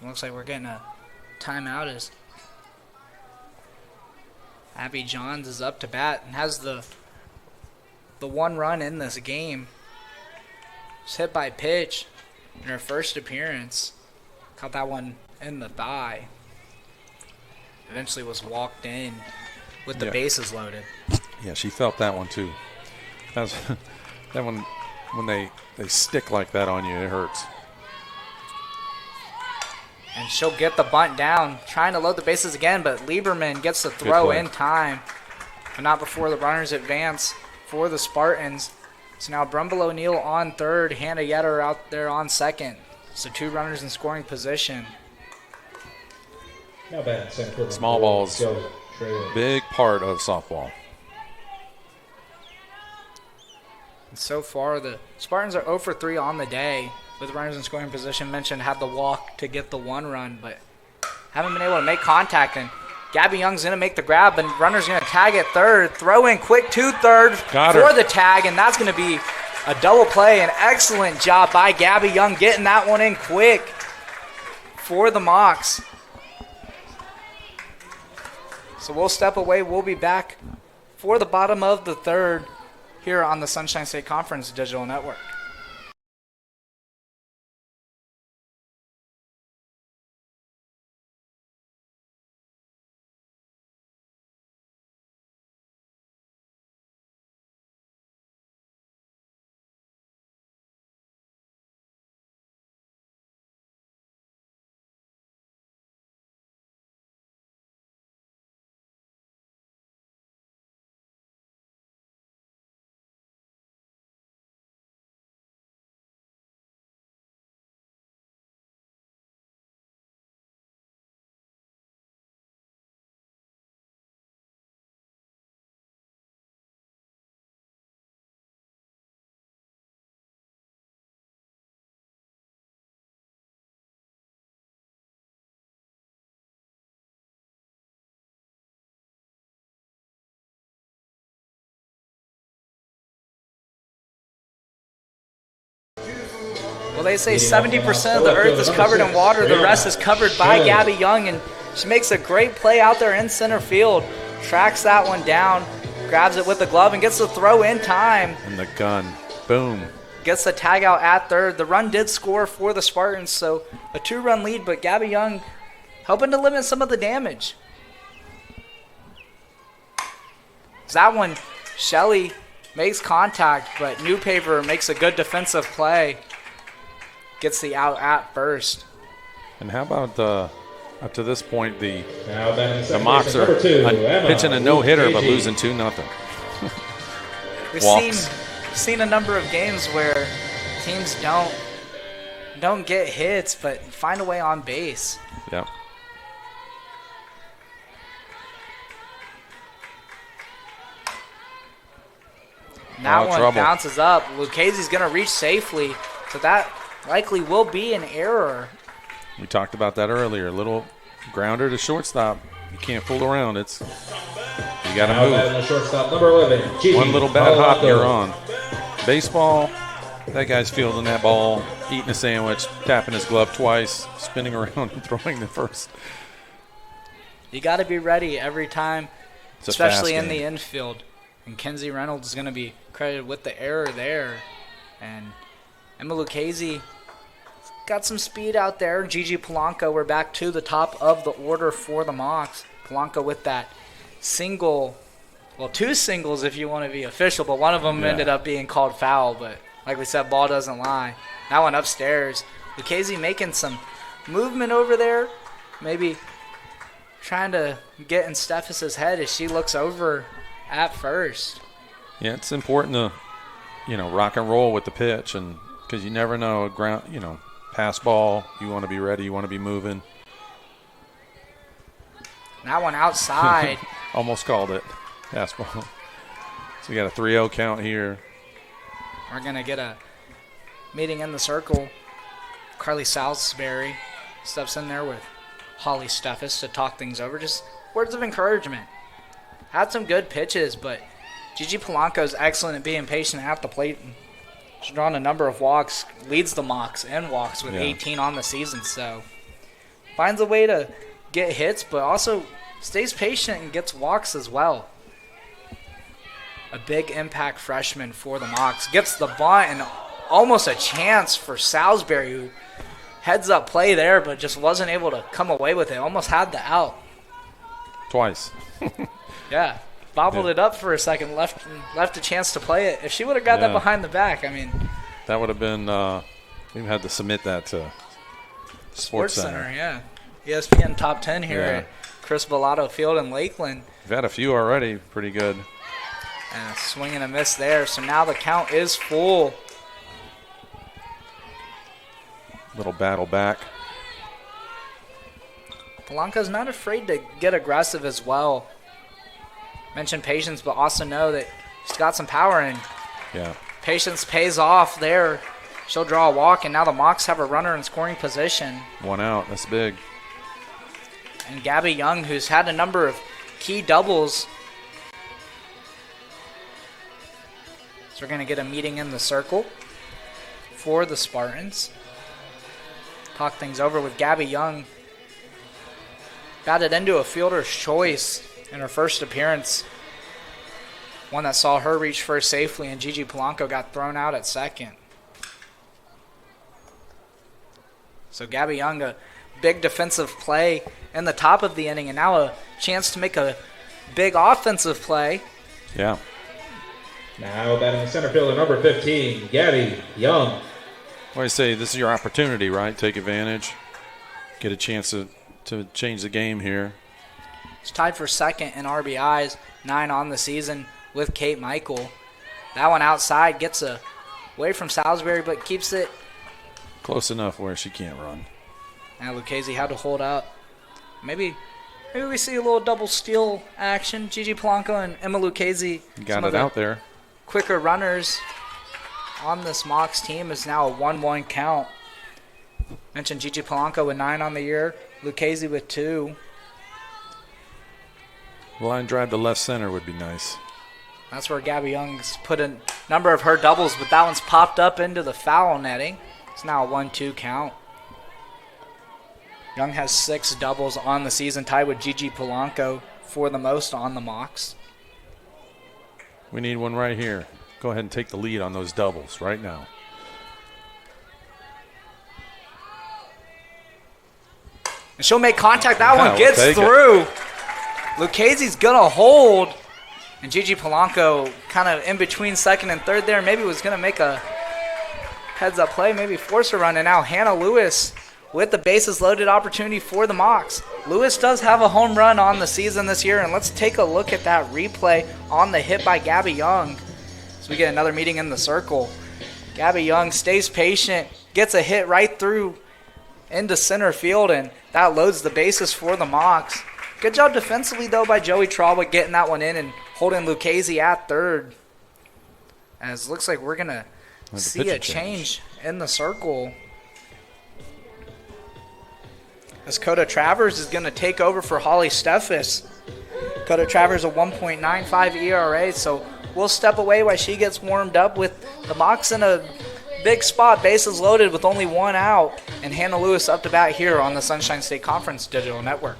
Looks like we're getting a timeout as Abby Johns is up to bat and has the one run in this game. Just hit by pitch in her first appearance. Caught that one in the thigh. Eventually was walked in with the bases loaded. Yeah, she felt that one too. That one, when they stick like that on you, it hurts. And she'll get the bunt down, trying to load the bases again, but Lieberman gets the throw in time, but not before the runners advance for the Spartans. So now Brumble O'Neill on third, Hannah Yetter out there on second. So 2 runners in scoring position. Now batting center field, Small balls, Joe Traylor. big part of softball. And so far, the Spartans are 0 for 3 on the day, with runners in scoring position. Mentioned had the walk to get the 1 run, but haven't been able to make contact. And Gabby Young's going to make the grab, and runner's going to tag at third. Throw in quick to third for the tag, and that's going to be a double play. An excellent job by Gabby Young getting that one in quick for the Mocs. So we'll step away. We'll be back for the bottom of the third here on the Sunshine State Conference Digital Network. Well, they say 70% of the earth is covered in water. The rest is covered by Gabby Young, and she makes a great play out there in center field. Tracks that one down, grabs it with the glove, and gets the throw in time. And the gun. Boom. Gets the tag out at third. The run did score for the Spartans, so a 2-run lead, but Gabby Young helping to limit some of the damage. That one, Shelley makes contact, but Newpaver makes a good defensive play. Gets the out at first. And how about up to this point, the Mocs are pitching a no-hitter but losing 2-0. We've seen a number of games where teams don't get hits but find a way on base. Yeah. That one trouble. bounces up. Lucchese's going to reach safely, so that likely will be an error. We talked about that earlier. Little grounder to shortstop. You can't fool around. You got to move. Shortstop, number 11, Gigi. One little bad hop, you're on. Baseball, that guy's fielding that ball, eating a sandwich, tapping his glove twice, spinning around and throwing the first. You got to be ready every time, It's a especially fast in the game. infield. And Kenzie Reynolds is going to be credited with the error there. And Emma Lucchese got some speed out there. Gigi Polanco, we're back to the top of the order for the Mocs. Polanco with that single, well, 2 singles if you want to be official, but one of them ended up being called foul. But like we said, ball doesn't lie. That one upstairs. Lucchese making some movement over there, maybe trying to get in Steffes' head as she looks over at first. Yeah, it's important to, rock and roll with the pitch, and because you never know, pass ball, you want to be ready, you want to be moving. That one outside. Almost called it. Pass ball. So we got a 3-0 count here. We're going to get a meeting in the circle. Carly Salisbury steps in there with Holly Steffes to talk things over. Just words of encouragement. Had some good pitches, but Gigi Polanco's excellent at being patient at the plate. She's drawn a number of walks, leads the Mocs in walks with 18 on the season, so finds a way to get hits, but also stays patient and gets walks as well. A big impact freshman for the Mocs. Gets the bunt and almost a chance for Salisbury, who heads up play there, but just wasn't able to come away with it. Almost had the out. Twice. Yeah. Bobbled it up for a second, left a chance to play it. If she would have got that behind the back, that would have been, we had to submit that to Sports Center. Yeah. ESPN Top 10 here at Chris Bellato Field in Lakeland. We've had a few already, pretty good. And a swing and a miss there, so now the count is full. Little battle back. Polanco's not afraid to get aggressive as well. Mentioned patience, but also know that she's got some power, and patience pays off there. She'll draw a walk, and now the Mocs have a runner in scoring position. 1 out. That's big. And Gabby Young, who's had a number of key doubles. So we're going to get a meeting in the circle for the Spartans. Talk things over with Gabby Young. Batted into a fielder's choice in her first appearance. One that saw her reach first safely, and Gigi Polanco got thrown out at second. So Gabby Young, a big defensive play in the top of the inning, and now a chance to make a big offensive play. Yeah. Now batting center fielder number 15, Gabby Young. Well, I say this is your opportunity, right? Take advantage. Get a chance to change the game here. She's tied for second in RBIs, 9 on the season with Kate Michael. That one outside gets away from Salisbury, but keeps it close enough where she can't run. Now Lucchese had to hold out. Maybe we see a little double steal action. Gigi Polanco and Emma Lucchese Got it out there. Quicker runners on this Mocs team is now a 1-1 count. Mentioned Gigi Polanco with 9 on the year. Lucchese with 2. Line drive to left center would be nice. That's where Gabby Young's put a number of her doubles, but that one's popped up into the foul netting. It's now a 1-2 count. Young has 6 doubles on the season, tied with Gigi Polanco for the most on the Mocs. We need one right here. Go ahead and take the lead on those doubles right now. And she'll make contact. That one gets through. Lucchese's going to hold. And Gigi Polanco kind of in between second and third there. Maybe was going to make a heads-up play, maybe force a run. And now Hannah Lewis with the bases loaded opportunity for the Mocs. Lewis does have a home run on the season this year. And let's take a look at that replay on the hit by Gabby Young. So we get another meeting in the circle. Gabby Young stays patient, gets a hit right through into center field, and that loads the bases for the Mocs. Good job defensively, though, by Joey Trauba getting that one in and holding Lucchese at third. As it looks like we're going to see a change in the circle. As Coda Travers is going to take over for Holly Steffes. Coda Travers a 1.95 ERA, so we'll step away while she gets warmed up with the Mocs in a big spot, bases loaded with only 1 out, and Hannah Lewis up to bat here on the Sunshine State Conference Digital Network.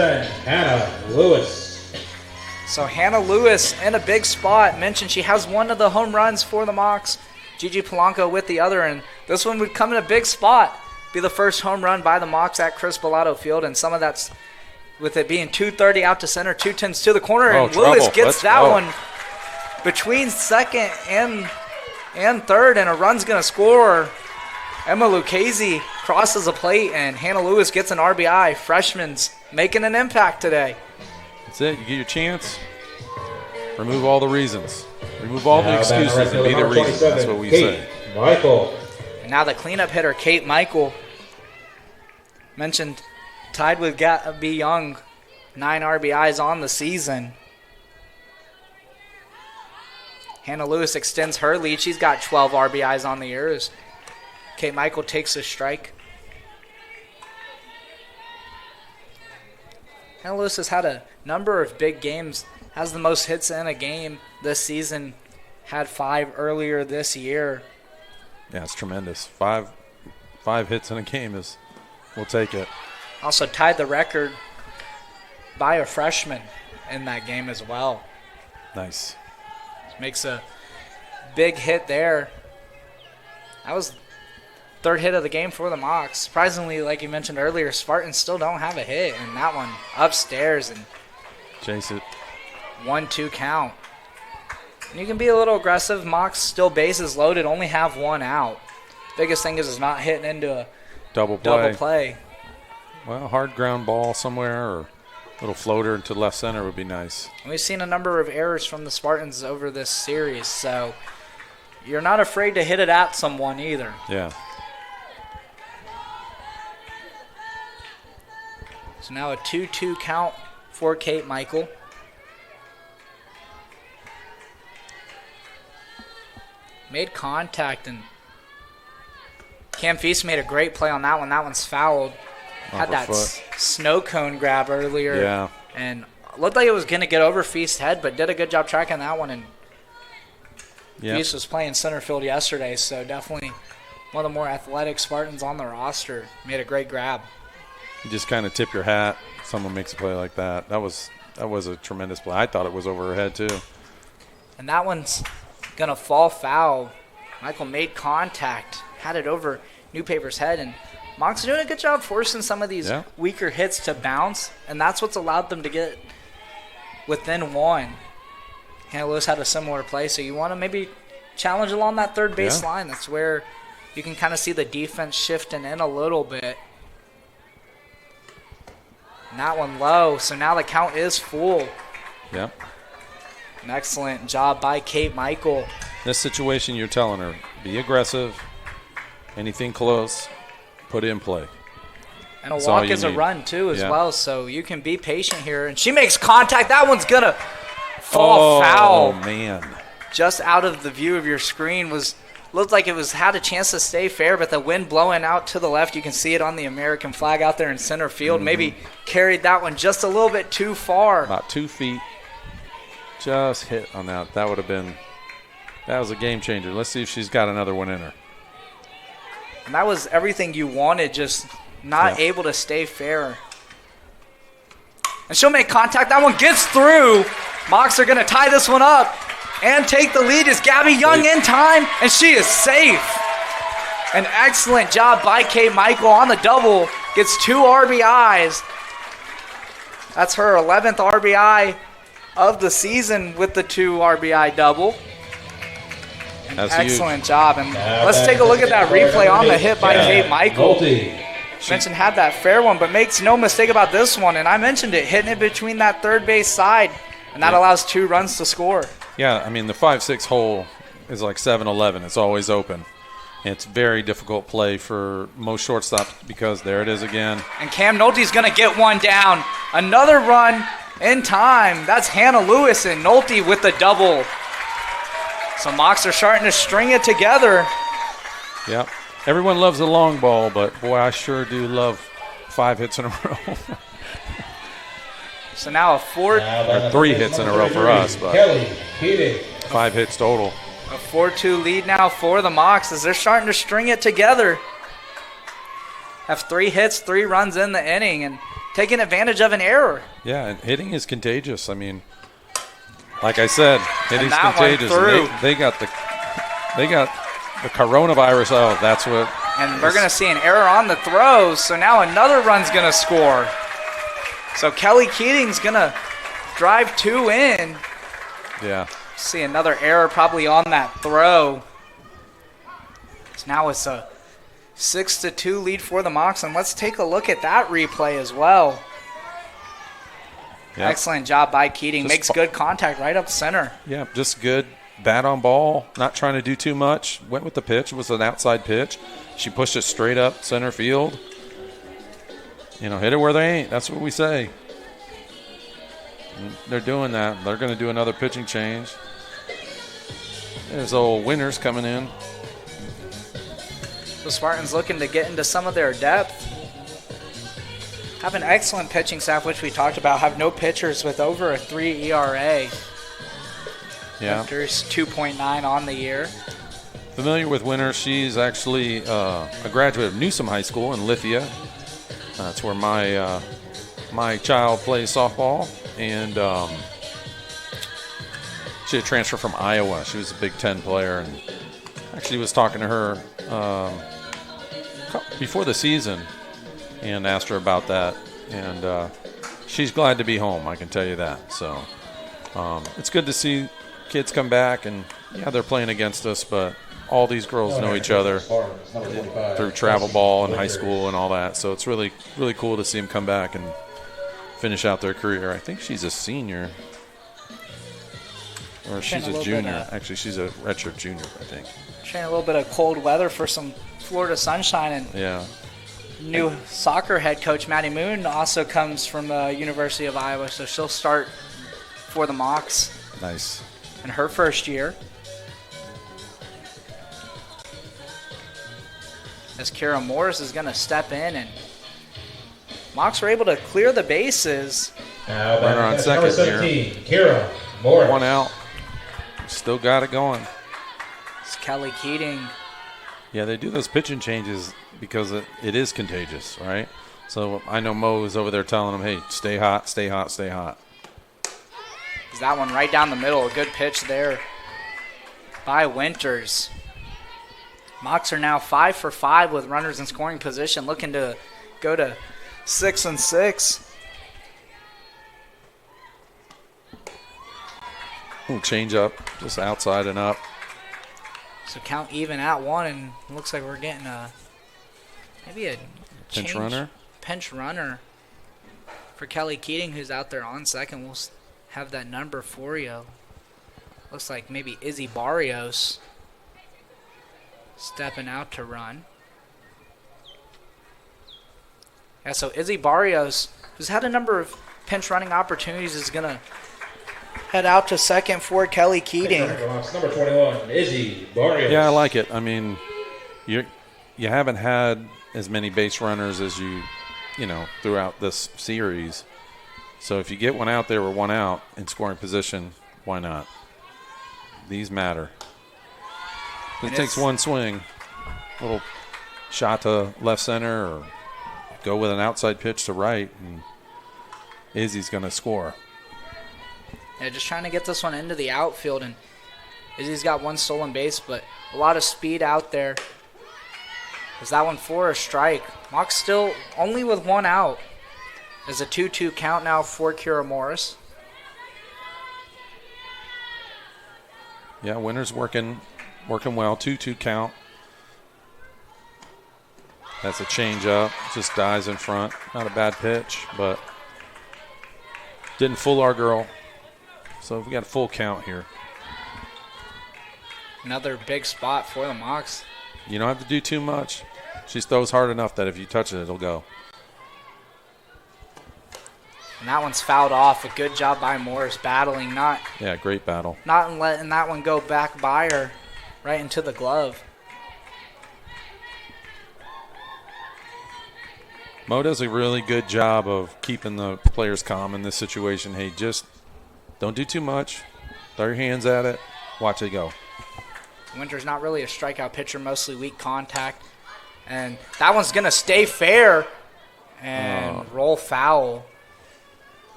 Hannah Lewis. So Hannah Lewis in a big spot. Mentioned she has one of the home runs for the Mocs. Gigi Polanco with the other, and this one would come in a big spot. Be the first home run by the Mocs at Chris Bellato Field, and some of that's with it being 230 out to center, 210s to the corner, and Lewis gets that one between second and third, and a run's going to score. Emma Lucchese crosses the plate, and Hannah Lewis gets an RBI. Freshman's making an impact today. That's it. You get your chance. Remove all the reasons. Remove all the excuses and be the reason. That's what we say. Michael. And now the cleanup hitter, Kate Michael. Mentioned tied with Gabby Young. 9 RBIs on the season. Hannah Lewis extends her lead. She's got 12 RBIs on the year as Kate Michael takes a strike. Hannah Lewis has had a number of big games. Has the most hits in a game this season. Had 5 earlier this year. Yeah, it's tremendous. Five hits in a game is, we'll take it. Also tied the record by a freshman in that game as well. Nice. Makes a big hit there. That was third hit of the game for the Mocs. Surprisingly, like you mentioned earlier, Spartans still don't have a hit, and that one upstairs and chase it. 1-2 count. And you can be a little aggressive. Mocs still bases loaded, only have 1 out. Biggest thing is not hitting into a double play. Well, hard ground ball somewhere or a little floater into left center would be nice. We've seen a number of errors from the Spartans over this series, so you're not afraid to hit it at someone either. Yeah. So now a 2-2 count for Kate Michael. Made contact, and Cam Feast made a great play on that one. That one's fouled. Had that snow cone grab earlier. Yeah. And looked like it was going to get over Feast's head, but did a good job tracking that one. And Feast was playing center field yesterday, so definitely one of the more athletic Spartans on the roster. Made a great grab. You just kind of tip your hat. Someone makes a play like that. That was a tremendous play. I thought it was over her head too. And that one's going to fall foul. Michael made contact, had it over Newpaper's head, and Mocs are doing a good job forcing some of these weaker hits to bounce, and that's what's allowed them to get within 1. Hannah Lewis had a similar play, so you want to maybe challenge along that third base Yeah. line. That's where you can kind of see the defense shifting in a little bit. And that one low, so now the count is full. Yeah. An excellent job by Kate Michael. This situation, you're telling her, be aggressive. Anything close, put it in play. And a That's all walk you is a need. run, too, as Yeah. well, so you can be patient here. And she makes contact. That one's going to fall foul. Oh, man. Just out of the view of your screen. Looked like it had a chance to stay fair, but the wind blowing out to the left, you can see it on the American flag out there in center field. Mm-hmm. Maybe carried that one just a little bit too far. About 2 feet. Just hit on that. That was a game changer. Let's see if she's got another one in her. And that was everything you wanted, just not Yeah. able to stay fair. And she'll make contact. That one gets through. Mocs are going to tie this one up and take the lead. Is Gabby Young in time? And she is safe. An excellent job by Kate Michael on the double. Gets 2 RBIs. That's her 11th RBI of the season with the 2 RBI double. An That's excellent job. And let's take a look at that replay on the hit by Kate Michael. Mentioned had that fair one, but makes no mistake about this one. And I mentioned it, hitting it between that third base side. And that allows 2 runs to score. Yeah, I mean, the 5-6 hole is like 7-11. It's always open. And it's very difficult play for most shortstops because there it is again. And Cam Nolte's going to get one down. Another run in time. That's Hannah Lewis and Nolte with the double. So Mocs are starting to string it together. Yep. Everyone loves the long ball, but, boy, I sure do love 5 hits in a row. So now a Or 3 hits in a row for us, but Kelly Keating. 5 hits total. 4-2 lead now for the Mocs as they're starting to string it together. Have 3 hits, 3 runs in the inning, and taking advantage of an error. Yeah, and hitting is contagious. I mean, like I said, hitting's that one contagious. through. And they got the coronavirus. Oh, that's what. And we're going to see an error on the throws, so now another run's going to score. So Kelly Keating's going to drive 2 in. Yeah. See another error probably on that throw. So now it's a 6-2 lead for the Mocs, and let's take a look at that replay as well. Yep. Excellent job by Keating. Just Makes good contact right up center. Yeah, just good bat on ball, not trying to do too much. Went with the pitch. It was an outside pitch. She pushed it straight up center field. You know, hit it where they ain't. That's what we say. And they're doing that. They're going to do another pitching change. There's old Winners coming in. The Spartans looking to get into some of their depth. Have an excellent pitching staff, which we talked about. Have no pitchers with over a 3 ERA. Yeah. There's 2.9 on the year. Familiar with Winners. She's actually a graduate of Newsom High School in Lithia. That's where my child plays softball. And she had transferred from Iowa. She was a Big Ten player. And actually was talking to her before the season and asked her about that. And she's glad to be home, I can tell you that. So it's good to see kids come back. And, yeah, they're playing against us, but all these girls know each other through travel ball and high school and all that. So it's really, really cool to see them come back and finish out their career. I think she's a senior. Or she's a junior. Actually, she's a redshirt junior, I think. Trying a little bit of cold weather for some Florida sunshine. And Yeah. new soccer head coach Maddie Moon also comes from the University of Iowa, so she'll start for the Mocs Nice. in her first year. As Kara Morris is going to step in, and Mocs were able to clear the bases. Now Runner on number second 17, Kira Morris. 1 out. Still got it going. It's Kelly Keating. Yeah, they do those pitching changes because it is contagious, right? So I know Mo is over there telling them, hey, stay hot, stay hot, stay hot. Is that one right down the middle? A good pitch there by Winters. Mocs are now 5 for 5 with runners in scoring position, looking to go to 6-6. Little change up, just outside and up. So count even at 1, and it looks like we're getting maybe a Pinch runner. Pinch runner for Kelly Keating, who's out there on second. We'll have that number for you. Looks like maybe Izzy Barrios stepping out to run. Yeah, so Izzy Barrios, who's had a number of pinch running opportunities, is going to head out to second for Kelly Keating. Number 21, Izzy Barrios. Yeah, I like it. I mean, you haven't had as many base runners as you know, throughout this series. So if you get one out there or one out in scoring position, why not? These matter. It takes one swing, little shot to left center or go with an outside pitch to right, and Izzy's going to score. Yeah, just trying to get this one into the outfield, and Izzy's got one stolen base, but a lot of speed out there. Is that one for a strike? Mock's still only with one out. There's a 2-2 count now for Kira Morris. Yeah, Winter's working well. 2-2 count. That's a changeup. Just dies in front. Not a bad pitch, but didn't fool our girl. So we got a full count here. Another big spot for the Mocs. You don't have to do too much. She throws hard enough that if you touch it, it'll go. And that one's fouled off. A good job by Morris battling, Yeah, great battle. not letting that one go back by her right into the glove. Mo does a really good job of keeping the players calm in this situation. Hey, just don't do too much. Throw your hands at it. Watch it go. Winter's not really a strikeout pitcher, mostly weak contact. And that one's going to stay fair and roll foul.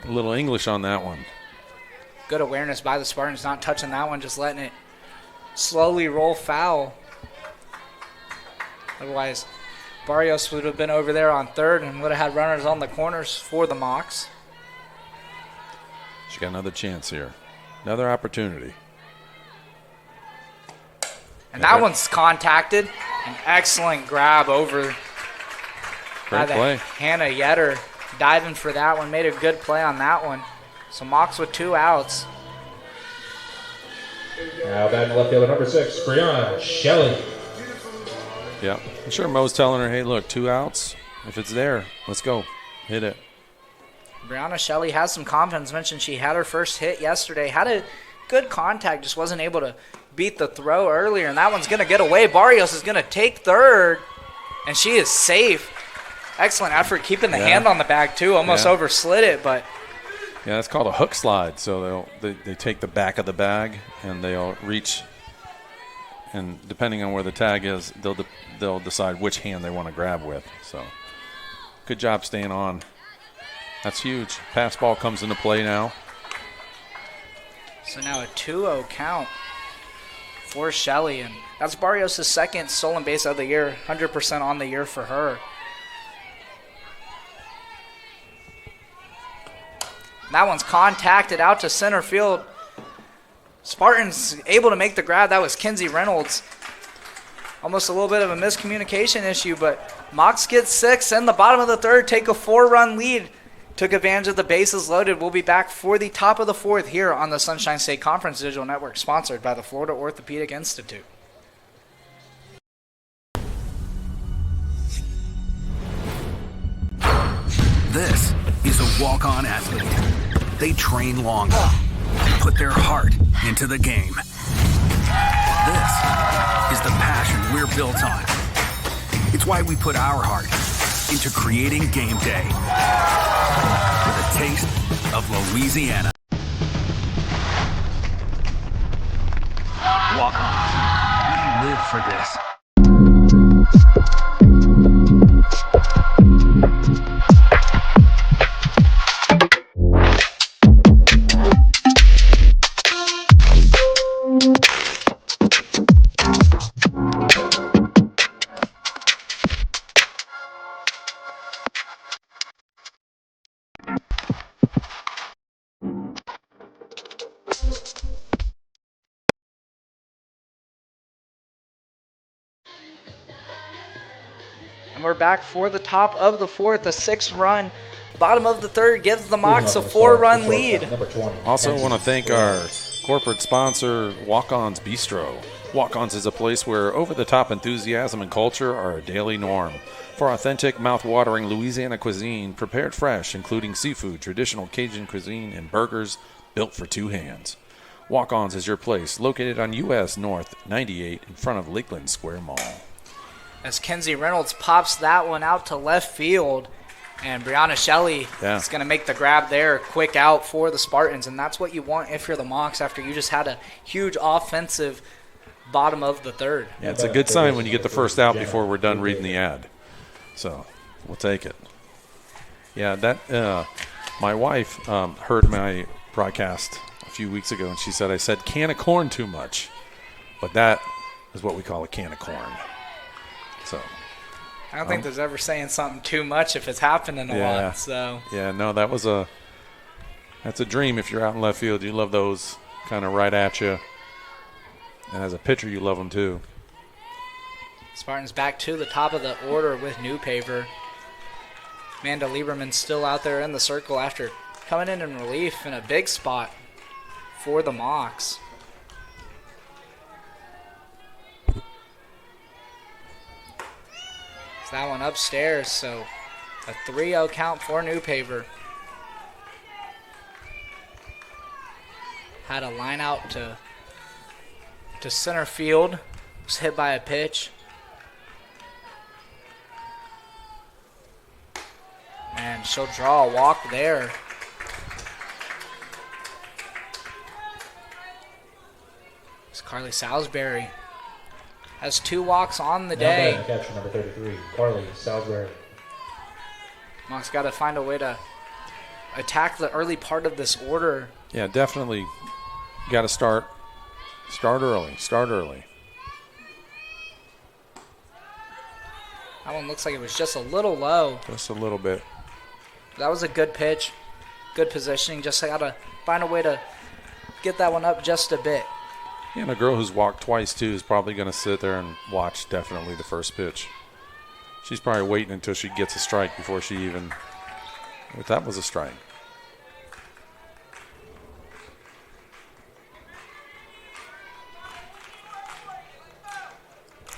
A little English on that one. Good awareness by the Spartans, not touching that one, just letting it slowly roll foul. Otherwise, Barrios would have been over there on third and would have had runners on the corners for the Mocs. She got another chance here. Another opportunity. And that one's contacted. An excellent grab over by Great play. Hannah Yetter. Diving for that one. Made a good play on that one. So Mocs with 2 outs. Now batting left fielder number 6, Brianna Shelley. Yeah. I'm sure Mo's telling her, hey, look, 2 outs. If it's there, let's go. Hit it. Brianna Shelley has some confidence. Mentioned she had her first hit yesterday. Had a good contact. Just wasn't able to beat the throw earlier. And that one's going to get away. Barrios is going to take third. And she is safe. Excellent effort keeping the hand on the bag, too. Almost overslid it, but... Yeah, that's called a hook slide. So they take the back of the bag, and they'll reach, and depending on where the tag is, they'll decide which hand they want to grab with. So good job staying on. That's huge. Pass ball comes into play now. So now a 2-0 count for Shelley, and that's Barrios' second stolen base of the year, 100% on the year for her. That one's contacted out to center field. Spartans able to make the grab. That was Kinsey Reynolds. Almost a little bit of a miscommunication issue, but Mocs get 6 in the bottom of the third, take a 4-run lead. Took advantage of the bases loaded. We'll be back for the top of the 4th here on the Sunshine State Conference Digital Network, sponsored by the Florida Orthopedic Institute. This is a walk-on athlete. They train longer, put their heart into the game. This is the passion we're built on. It's why we put our heart into creating game day with a taste of Louisiana. Walk-on. We live for this. we're back for the top of the fourth, a 6-run. Bottom of the third gives the Mocs a Moving on to the start, 4-run the lead. shortstop, number 20, Also Kenzie want to thank Ramos. our corporate sponsor, Walk-On's Bistro. Walk-On's is a place where over-the-top enthusiasm and culture are a daily norm. For authentic, mouth-watering Louisiana cuisine, prepared fresh, including seafood, traditional Cajun cuisine, and burgers built for two hands. Walk-On's is your place, located on U.S. North 98 in front of Lakeland Square Mall. As Kenzie Reynolds pops that one out to left field. And Brianna Shelley is going to make the grab there, quick out for the Spartans. And that's what you want if you're the Mocs after you just had a huge offensive bottom of the third. Yeah, it's a good sign when you get the first out before we're done reading the ad. So we'll take it. Yeah, that my wife heard my broadcast a few weeks ago, and she said I said can of corn too much. But that is what we call a can of corn. So I don't think there's ever saying something too much if it's happening a lot. So yeah, no, that's a dream if you're out in left field. You love those kind of right at you. And as a pitcher, you love them too. Spartans back to the top of the order with New Paver. Amanda Lieberman still out there in the circle after coming in relief in a big spot for the Mocs. That one upstairs, so a 3-0 count for New Paver. Had a line out to center field. Was hit by a pitch. And she'll draw a walk there. It's Carly Salisbury. Has 2 walks on the day. Now catcher number 33, Carly Salisbury. Mocs got to find a way to attack the early part of this order. Yeah, definitely got to start early. Start early. That one looks like it was just a little low. Just a little bit. That was a good pitch. Good positioning. Just got to find a way to get that one up just a bit. Yeah, and a girl who's walked twice, too, is probably going to sit there and watch definitely the first pitch. She's probably waiting until she gets a strike before she even – if that was a strike.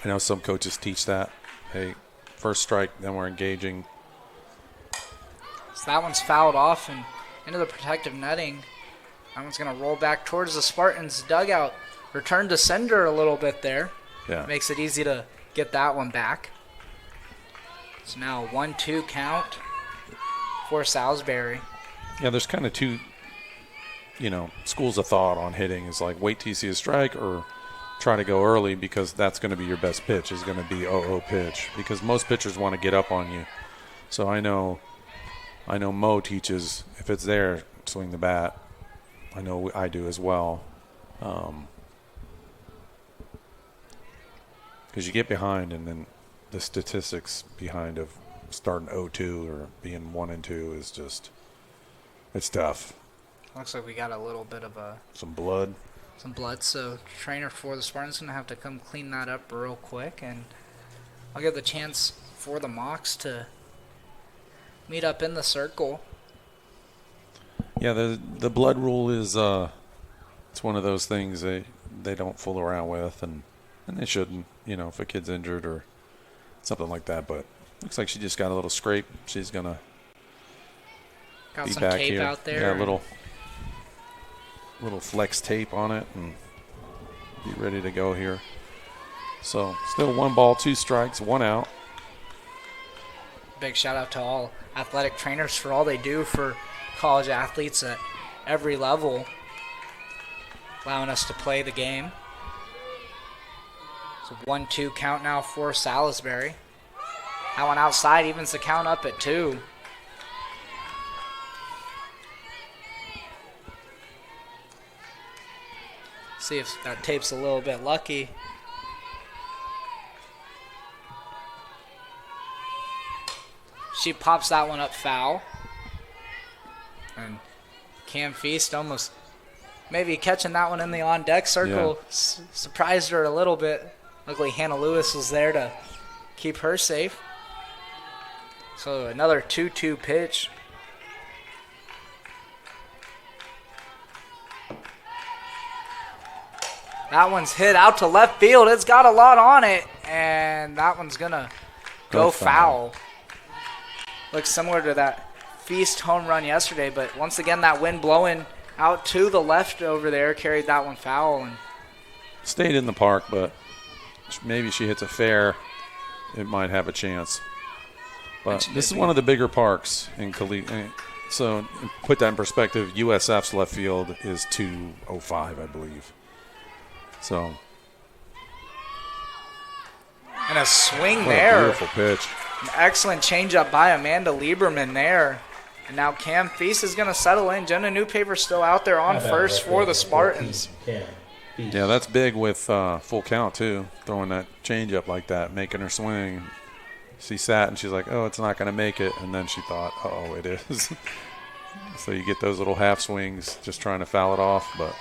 I know some coaches teach that. Hey, first strike, then we're engaging. So that one's fouled off and into the protective netting. That one's going to roll back towards the Spartans' dugout. Return to sender a little bit there. Yeah. Makes it easy to get that one back. It's now a 1-2 count for Salisbury. Yeah, there's kind of two, schools of thought on hitting. Is like wait till you see a strike or try to go early because that's going to be your best pitch is going to be 0-0 pitch because most pitchers want to get up on you. So I know Mo teaches if it's there, swing the bat. I know I do as well. Because you get behind, and then the statistics behind of starting 0-2 or being 1-2 is just, it's tough. Looks like we got a little bit of some blood. So trainer for the Spartans going to have to come clean that up real quick, and I'll give the chance for the Mocs to meet up in the circle. Yeah, the blood rule is it's one of those things they don't fool around with, and they shouldn't, if a kid's injured or something like that. But looks like she just got a little scrape. She's gonna got be some back tape here. out there. Yeah, little flex tape on it, and be ready to go here. So still 1 ball, 2 strikes, 1 out. Big shout out to all athletic trainers for all they do for college athletes at every level, allowing us to play the game. So 1-2 count now for Salisbury. That one outside evens the count up at 2. See if that tape's a little bit lucky. She pops that one up foul. And Cam Feast almost maybe catching that one in the on-deck circle. Yeah. Surprised her a little bit. Luckily, Hannah Lewis was there to keep her safe. So another 2-2 pitch. That one's hit out to left field. It's got a lot on it, and that one's going to go foul. Looks similar to that Feast home run yesterday, but once again, that wind blowing out to the left over there carried that one foul. And stayed in the park, but maybe she hits a fair, it might have a chance. But this is one of the bigger parks in Khalid. So put that in perspective, USF's left field is 205, I believe. So. And a swing What there. A beautiful pitch. An excellent changeup by Amanda Lieberman there. And now Cam Feast is going to settle in. Jenna Newpaper still out there on first for the Spartans. Yeah, that's big with full count, too. Throwing that changeup like that, making her swing. She sat and she's like, oh, it's not going to make it. And then she thought, oh, it is. So you get those little half swings just trying to foul it off. But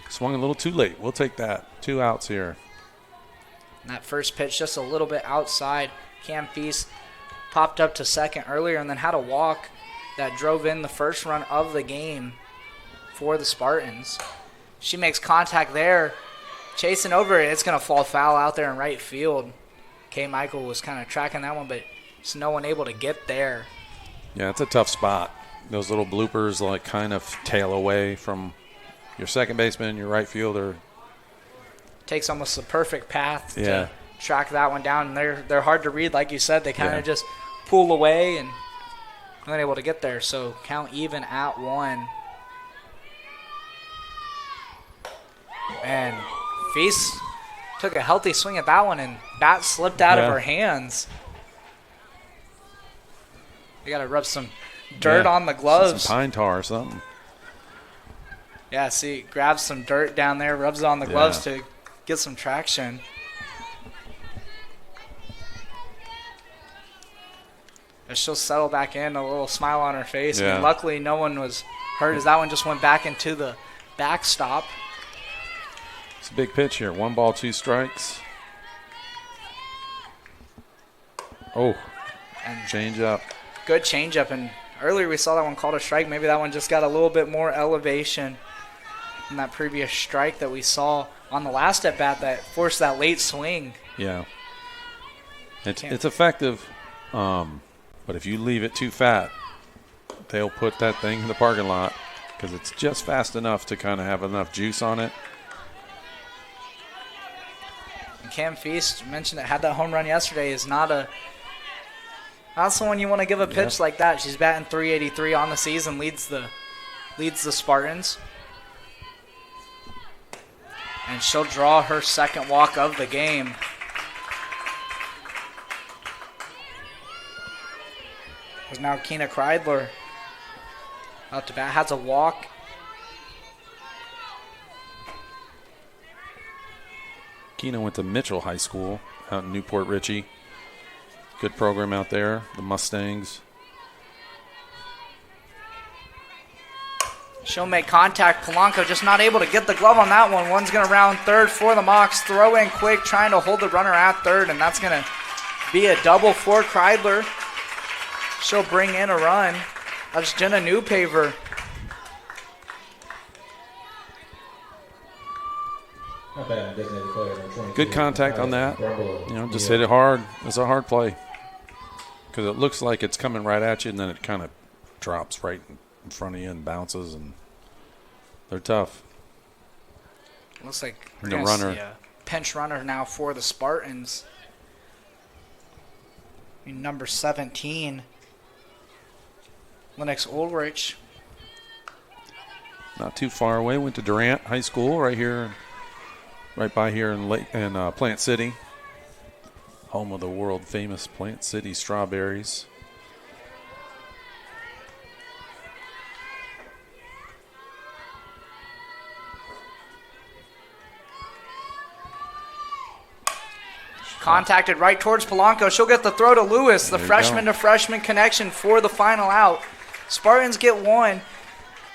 swung a little too late. We'll take that. 2 outs here. And that first pitch just a little bit outside. Cam Feast popped up to second earlier and then had a walk that drove in the first run of the game for the Spartans. She makes contact there. Chasing over it, it's going to fall foul out there in right field. Kay Michael was kind of tracking that one, but just no one able to get there. Yeah, it's a tough spot. Those little bloopers like kind of tail away from your second baseman, your right fielder. Takes almost the perfect path to track that one down. And they're hard to read, like you said. They kind of just pull away and aren't able to get there. So count even at 1. And Feast took a healthy swing at that one, and bat slipped out of her hands. They got to rub some dirt on the gloves. Some pine tar or something. Yeah, see, grabs some dirt down there, rubs it on the gloves to get some traction. And she'll settle back in, a little smile on her face. Yeah. And luckily, no one was hurt as that one just went back into the backstop. It's a big pitch here. 1 ball, 2 strikes. Oh, And change up. good changeup. And earlier we saw that one called a strike. Maybe that one just got a little bit more elevation than that previous strike that we saw on the last at bat that forced that late swing. Yeah. It's effective, but if you leave it too fat, they'll put that thing in the parking lot because it's just fast enough to kind of have enough juice on it. And Cam Feast mentioned it, had that home run yesterday, is not someone you want to give a pitch like that. She's batting .383 on the season, leads the Spartans. And she'll draw her second walk of the game. There's now Keena Kreidler out to bat, has a walk. Keena went to Mitchell High School out in Newport Richey. Good program out there, the Mustangs. She'll make contact. Polanco just not able to get the glove on that one. One's going to round third for the Mocs. Throw in quick, trying to hold the runner at third, and that's going to be a double for Kreidler. She'll bring in a run. That's Jenna Newpaver. Good contact on that. Just hit it hard. It's a hard play because it looks like it's coming right at you, and then it kind of drops right in front of you and bounces, and they're tough. Looks like And we're the going to runner. see a pinch runner now for the Spartans. Number 17, Lennox Ulrich. Not too far away. Went to Durant High School right by here in Plant City, home of the world famous Plant City strawberries. Contacted right towards Polanco. She'll get the throw to Lewis, the There you freshman go. to freshman connection for the final out. Spartans get 1,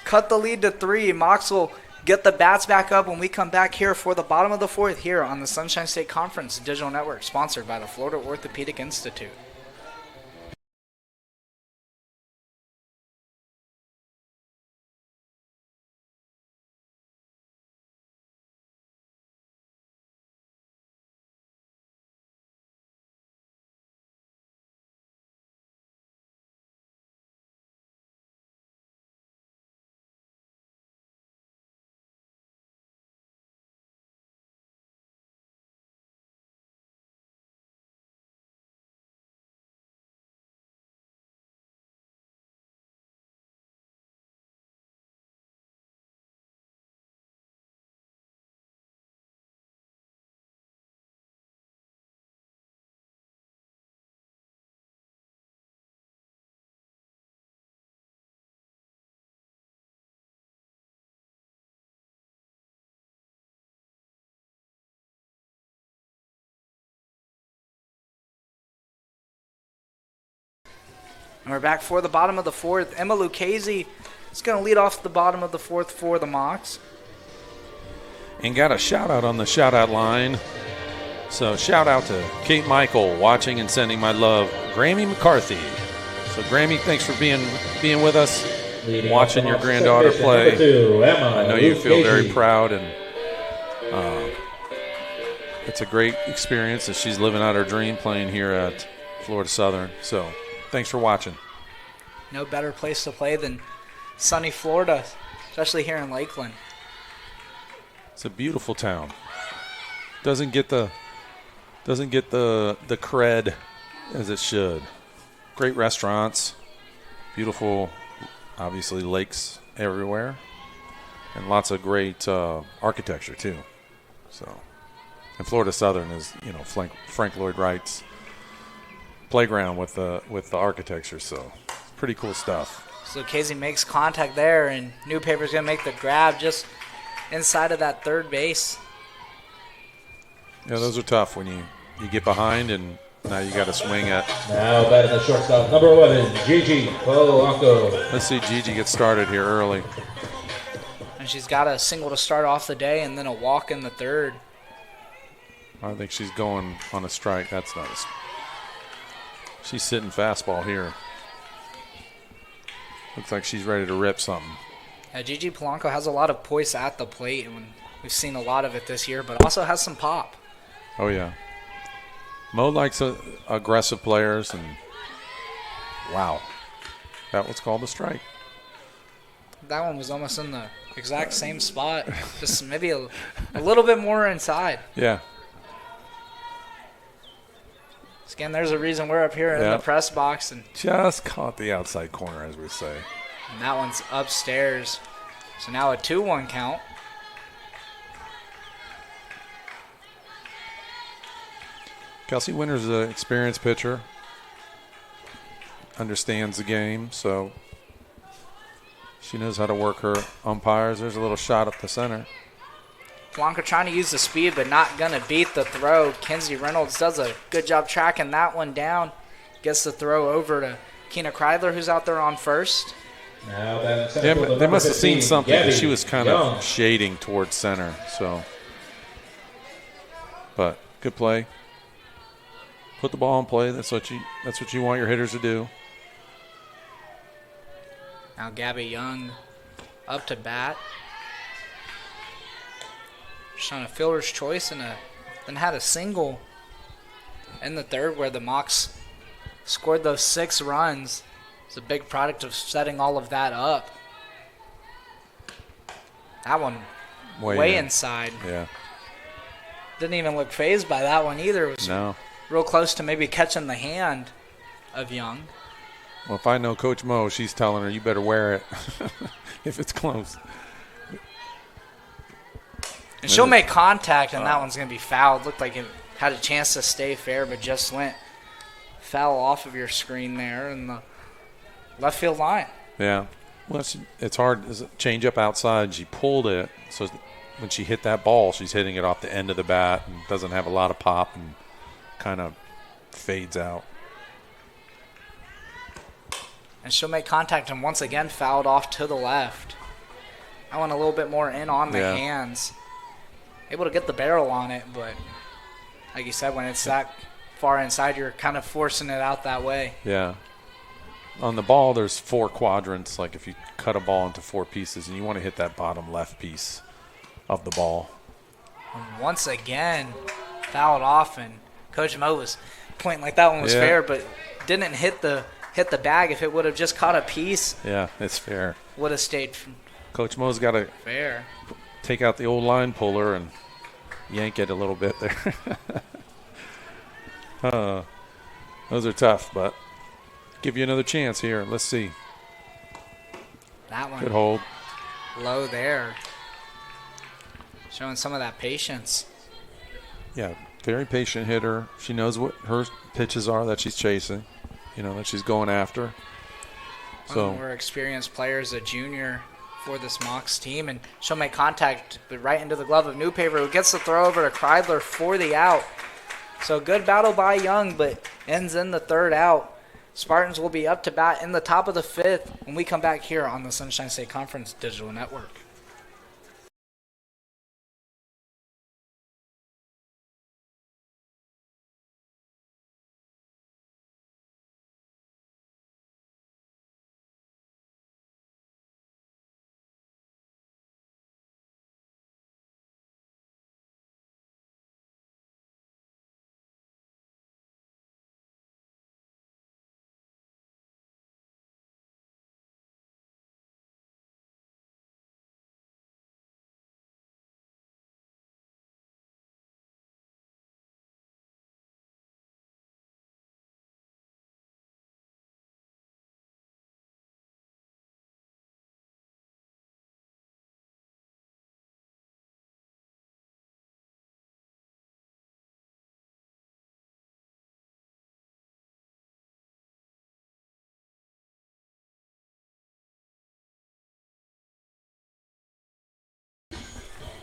cut the lead to 3. Mox will get the bats back up when we come back here for the bottom of the 4th here on the Sunshine State Conference Digital Network, sponsored by the Florida Orthopedic Institute. And we're back for the bottom of the fourth. Emma Lucchese is going to lead off the bottom of the fourth for the Mocs. And got a shout-out on the shout-out line. So shout-out to Kate Michael, watching and sending my love. Grammy McCarthy. So, Grammy, thanks for being with us, watching your granddaughter play. I know you feel very proud, and it's a great experience that she's living out her dream playing here at Florida Southern. So, thanks for watching. No better place to play than sunny Florida, especially here in Lakeland. It's a beautiful town. Doesn't get the cred as it should. Great restaurants, beautiful, obviously, lakes everywhere, and lots of great architecture too. So, and Florida Southern is, Frank Lloyd Wright's playground with the architecture. So, pretty cool stuff. So Casey makes contact there, and Newpaper's going to make the grab just inside of that third base. Yeah, those are tough when you get behind and now you got to swing at. Now batting the shortstop, number 11, Gigi Polanco. Let's see Gigi get started here early. And she's got a single to start off the day and then a walk in the third. I think she's going on a strike. That's nice. She's sitting fastball here. Looks like she's ready to rip something. Yeah, Gigi Polanco has a lot of poise at the plate, and we've seen a lot of it this year, but also has some pop. Oh, yeah. Mo likes aggressive players, and wow, that was called a strike. That one was almost in the exact same spot, just maybe a little bit more inside. Yeah. Again, there's a reason we're up here in the press box. And just caught the outside corner, as we say. And that one's upstairs. So now a 2-1 count. Kelsey Winter's an experienced pitcher. Understands the game, so she knows how to work her umpires. There's a little shot up the center. Polanco trying to use the speed, but not going to beat the throw. Kenzie Reynolds does a good job tracking that one down. Gets the throw over to Keena Kreidler, who's out there on first. Now they must have seen something. Gabby She was kind Young. of shading towards center. So, but good play. Put the ball in play. That's what you want your hitters to do. Now Gabby Young up to bat. Just on a fielder's choice and then had a single in the third where the Mocs scored those 6 runs. It's a big product of setting all of that up. That one way inside. Yeah. Didn't even look phased by that one either. It was real close to maybe catching the hand of Young. Well, if I know Coach Mo, she's telling her, you better wear it if it's close. And she'll make contact, and that one's going to be fouled. Looked like it had a chance to stay fair, but just went foul off of your screen there in the left field line. Yeah. Well, it's hard. Change up outside. She pulled it, so when she hit that ball, she's hitting it off the end of the bat and doesn't have a lot of pop and kind of fades out. And she'll make contact and once again fouled off to the left. I want a little bit more in on the hands. Able to get the barrel on it, but like you said, when it's that far inside, you're kind of forcing it out that way. Yeah. On the ball, there's 4 quadrants. Like if you cut a ball into 4 pieces, and you want to hit that bottom left piece of the ball. And once again, fouled off, and Coach Mo was pointing like that one was fair, but didn't hit the bag. If it would have just caught a piece, yeah, it's fair. Would have stayed Coach Mo's got to fair. Take out the old line puller and yank it a little bit there. Those are tough, but give you another chance here. Let's see. That one. Good hold. Low there. Showing some of that patience. Yeah, very patient hitter. She knows what her pitches are that she's chasing, that she's going after. So we're experienced players, a junior for this Mocs team, and she'll make contact, but right into the glove of Newpaper, who gets the throw over to Kreidler for the out. So good battle by Young, but ends in the third out. Spartans will be up to bat in the top of the 5th when we come back here on the Sunshine State Conference Digital Network.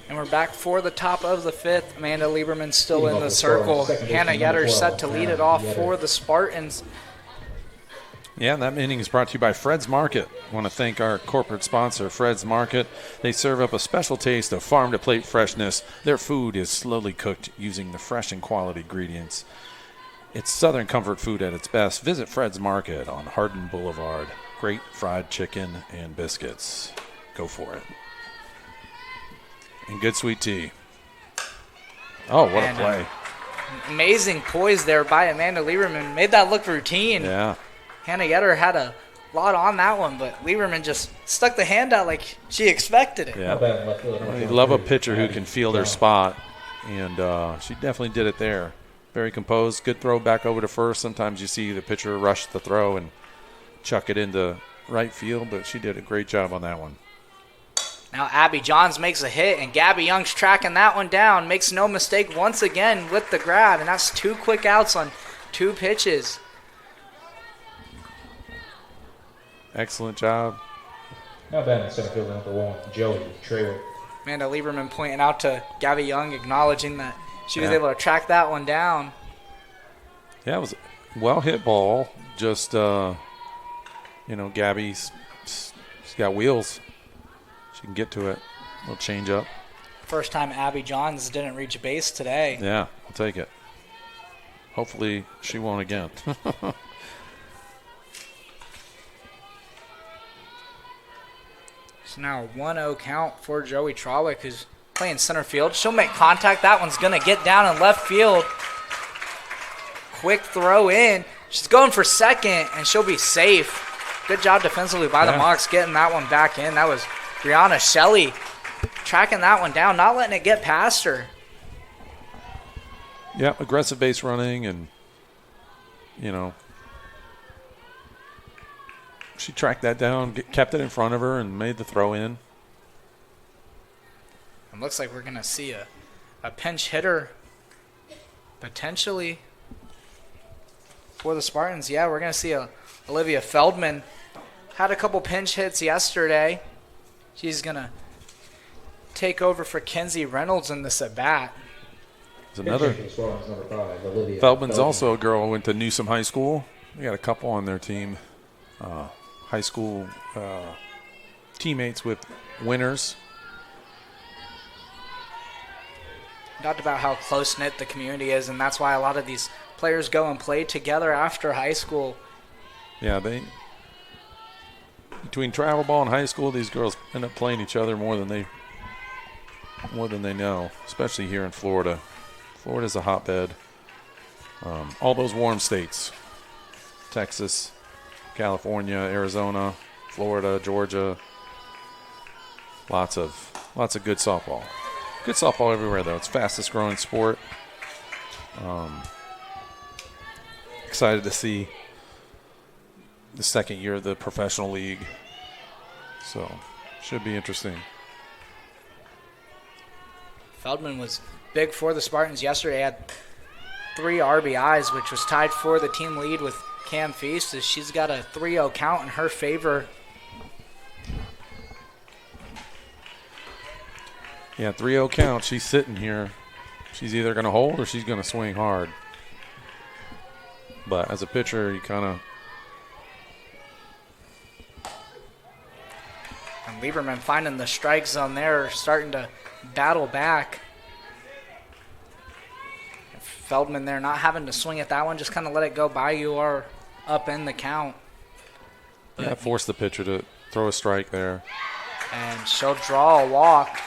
And we're back for the top of the 5th. Amanda Lieberman still in the circle. Hannah Yetter set to lead it off for the Spartans. Yeah, that inning is brought to you by Fred's Market. I want to thank our corporate sponsor, Fred's Market. They serve up a special taste of farm-to-plate freshness. Their food is slowly cooked using the fresh and quality ingredients. It's Southern comfort food at its best. Visit Fred's Market on Hardin Boulevard. Great fried chicken and biscuits. Go for it. And good sweet tea. Oh, what a play. Amazing poise there by Amanda Lieberman. Made that look routine. Yeah. Hannah Yetter had a lot on that one, but Lieberman just stuck the hand out like she expected it. Yeah. Well, you love a pitcher who can feel their spot, and she definitely did it there. Very composed. Good throw back over to first. Sometimes you see the pitcher rush the throw and chuck it into right field, but she did a great job on that one. Now Abby Johns makes a hit, and Gabby Young's tracking that one down. Makes no mistake once again with the grab, and that's 2 quick outs on 2 pitches. Excellent job. Now batting center field number 1, Joey Trawick. Amanda Lieberman pointing out to Gabby Young, acknowledging that she was able to track that one down. Yeah, it was a well-hit ball. Just, Gabby's she's got wheels. She can get to it. A little change up. First time Abby Johns didn't reach base today. Yeah, I'll take it. Hopefully she won't again. So now a 1-0 count for Joey Trawick, who's playing center field. She'll make contact. That one's going to get down in left field. Quick throw in. She's going for second, and she'll be safe. Good job defensively by the Mocs getting that one back in. That was Brianna Shelley tracking that one down, not letting it get past her. Yeah, aggressive base running, and, she tracked that down, kept it in front of her, and made the throw in. It looks like we're going to see a pinch hitter potentially for the Spartans. Yeah, we're going to see Olivia Feldman. Had a couple pinch hits yesterday. She's going to take over for Kenzie Reynolds in this at-bat. Another. Feldman's also a girl who went to Newsom High School. We got a couple on their team. High school teammates with winners. Talked about how close-knit the community is, and that's why a lot of these players go and play together after high school. Yeah, between travel ball and high school, these girls end up playing each other more than they know, especially here in Florida. Florida's a hotbed. All those warm states, Texas, California, Arizona, Florida, Georgia. Lots of good softball. Good softball everywhere, though. It's fastest growing sport. Excited to see the second year of the professional league. So, should be interesting. Feldman was big for the Spartans yesterday. Had 3 RBIs, which was tied for the team lead with Cam Feast. She's got a 3-0 count in her favor. Yeah, 3-0 count. She's sitting here. She's either going to hold or she's going to swing hard. But as a pitcher, you kind of Lieberman finding the strike zone there, starting to battle back. Feldman there not having to swing at that one, just kind of let it go by. You are up in the count. Yeah, force the pitcher to throw a strike there. And she'll draw a walk.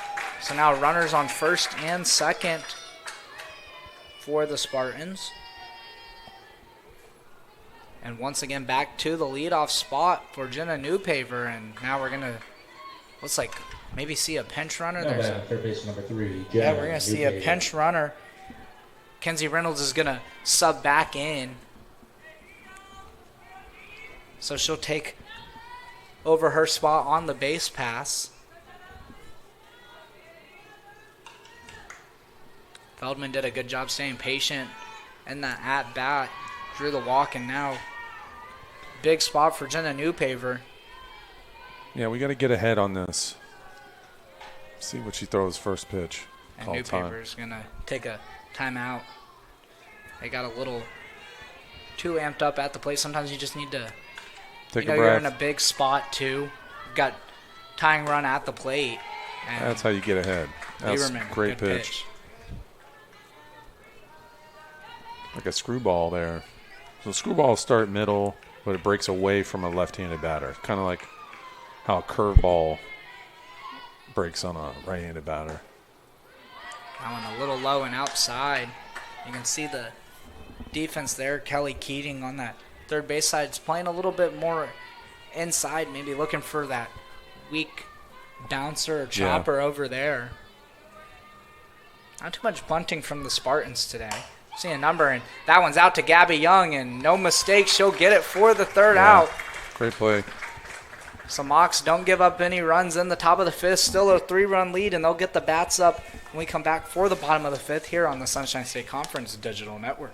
So now runners on first and second for the Spartans. And once again back to the leadoff spot for Jenna Newpaver. And now we're going to, looks like maybe see a pinch runner. Third base number 3. Yeah, we're going to see a pinch runner. Kenzie Reynolds is going to sub back in. So she'll take over her spot on the base pass. Feldman did a good job staying patient in that at-bat. Drew the walk, and now big spot for Jenna Newpaver. Yeah, we got to get ahead on this. See what she throws first pitch. And Newpaver's going to take a timeout. They got a little too amped up at the plate. Sometimes you just need to, take a breath. You're in a big spot too. You've got tying run at the plate. And that's how you get ahead. That's Lieberman, great good pitch. Like a screwball there. So screwballs start middle, but it breaks away from a left-handed batter. Kind of like how a curveball breaks on a right-handed batter. That one a little low and outside. You can see the defense there. Kelly Keating on that third base side is playing a little bit more inside, maybe looking for that weak bouncer or chopper over there. Not too much bunting from the Spartans today. See a number, and that one's out to Gabby Young, and no mistake, she'll get it for the third out. Great play. So Mocs don't give up any runs in the top of the fifth. Still a 3-run lead, and they'll get the bats up when we come back for the bottom of the fifth here on the Sunshine State Conference Digital Network.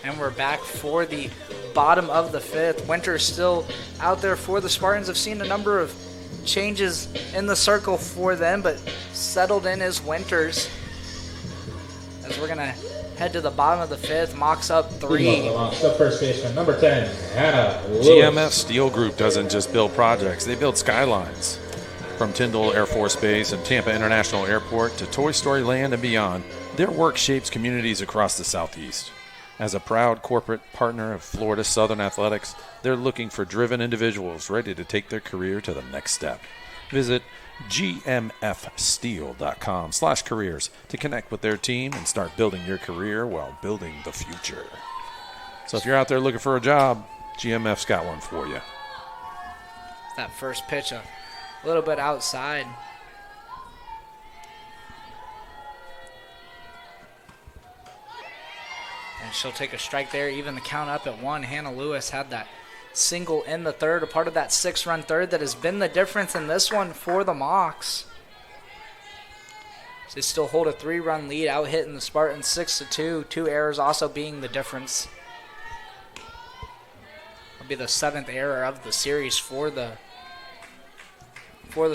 And we're back for the bottom of the fifth. Winter's still out there for the Spartans. I've seen a number of changes in the circle for them, but settled in is Winters. As we're going to head to the bottom of the fifth. Mocs up 3. Up first baseman, number 10, Hannah Lewis. GMF Steel Group doesn't just build projects, they build skylines. From Tyndall Air Force Base and Tampa International Airport to Toy Story Land and beyond, their work shapes communities across the Southeast. As a proud corporate partner of Florida Southern Athletics, they're looking for driven individuals ready to take their career to the next step. Visit gmfsteel.com/careers to connect with their team and start building your career while building the future. So if you're out there looking for a job, GMF's got one for you. That first pitch a little bit outside. And she'll take a strike there, even the count up at 1. Hannah Lewis had that single in the third, a part of that 6-run third that has been the difference in this one for the Mocs. They still hold a 3-run lead, out hitting the Spartans 6-2. 2 errors also being the difference. It'll be the 7th error of the series for the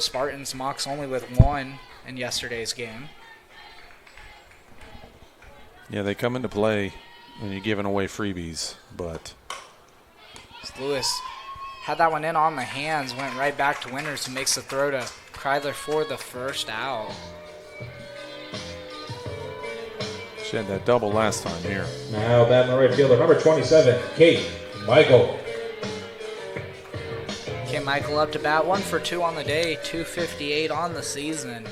Spartans. Mocs only with 1 in yesterday's game. Yeah, they come into play when you're giving away freebies, but Lewis had that one in on the hands, went right back to Winters, who makes the throw to Kryler for the first out. she had that double last time here. Now batting the right fielder, number 27, Kate Michael. Okay, Michael up to bat, 1 for 2 on the day, 258 on the season.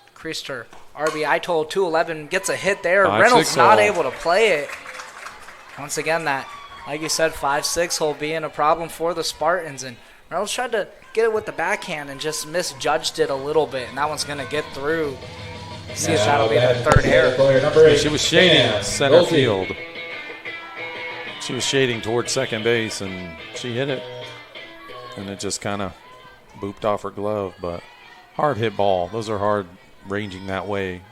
Increased her RBI total 211, gets a hit there. 5-6 Reynolds not hole. able to play it. Once again, that, like you said, 5-6 hole being a problem for the Spartans. And Reynolds tried to get it with the backhand and just misjudged it a little bit. And that one's going to get through. See if that'll be the third error. She was shading center field. She was shading towards second base, and she hit it. And it just kind of booped off her glove. But hard hit ball. Those are hard ranging that way.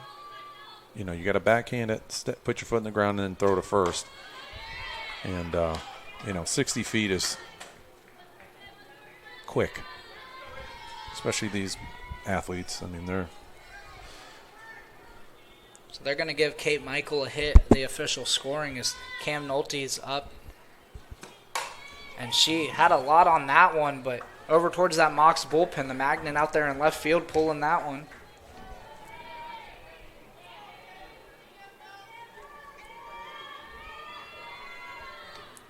You know, you got to backhand it, put your foot in the ground, and then throw to first. And, 60 feet is quick, especially these athletes. I mean, they're. So they're going to give Kate Michael a hit. The official scoring is Cam Nolte's up. And she had a lot on that one, but over towards that Mox bullpen, the Magnet out there in left field pulling that one.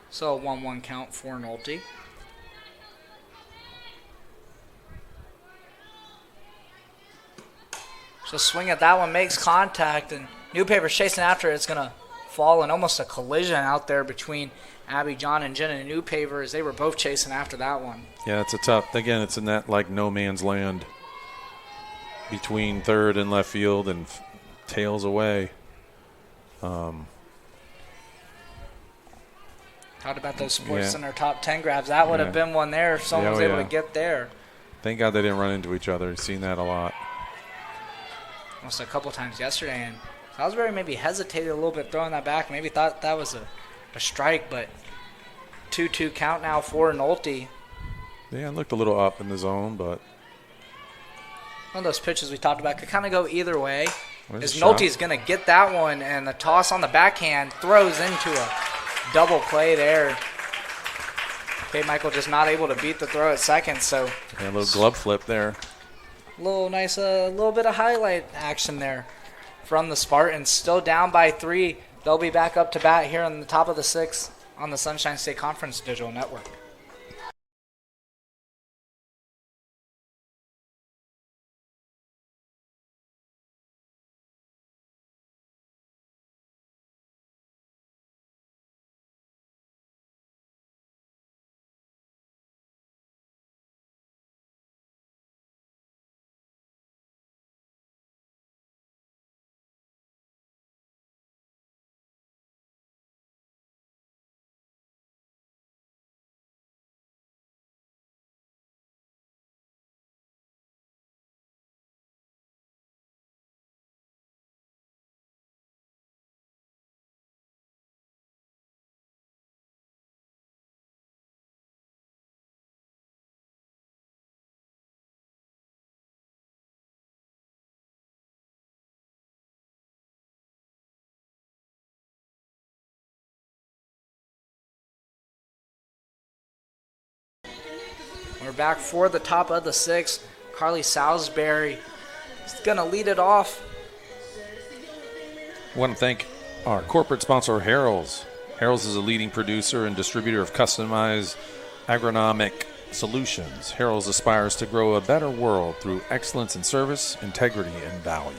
So a 1-1 count for Nolte. So swing at that one, makes contact, and Newpaper's chasing after it. It's going to fall in almost a collision out there between Abby John and Jenna Newpaper as they were both chasing after that one. Yeah, it's a tough. Again, it's in that like no man's land between third and left field and tails away. Talked about those Sports Center top 10 grabs. That would have been one there if someone was able to get there. Thank God they didn't run into each other. I've seen that a lot. Almost a couple times yesterday, and Salisbury maybe hesitated a little bit throwing that back. Maybe thought that was a strike, but 2-2 count now for Nolte. Yeah, it looked a little up in the zone, but One of those pitches we talked about could kind of go either way. Where's As the shot? Nolte's going to get that one, and the toss on the backhand throws into a double play there. Kate Michael just not able to beat the throw at second, so a little glove flip there. little nice, little bit of highlight action there from the Spartans. Still down by 3. They'll be back up to bat here on the top of the 6th on the Sunshine State Conference Digital Network. We're back for the top of the 6th. Carly Salisbury is going to lead it off. I want to thank our corporate sponsor, Harrell's. Harrell's is a leading producer and distributor of customized agronomic solutions. Harrell's aspires to grow a better world through excellence in service, integrity, and value.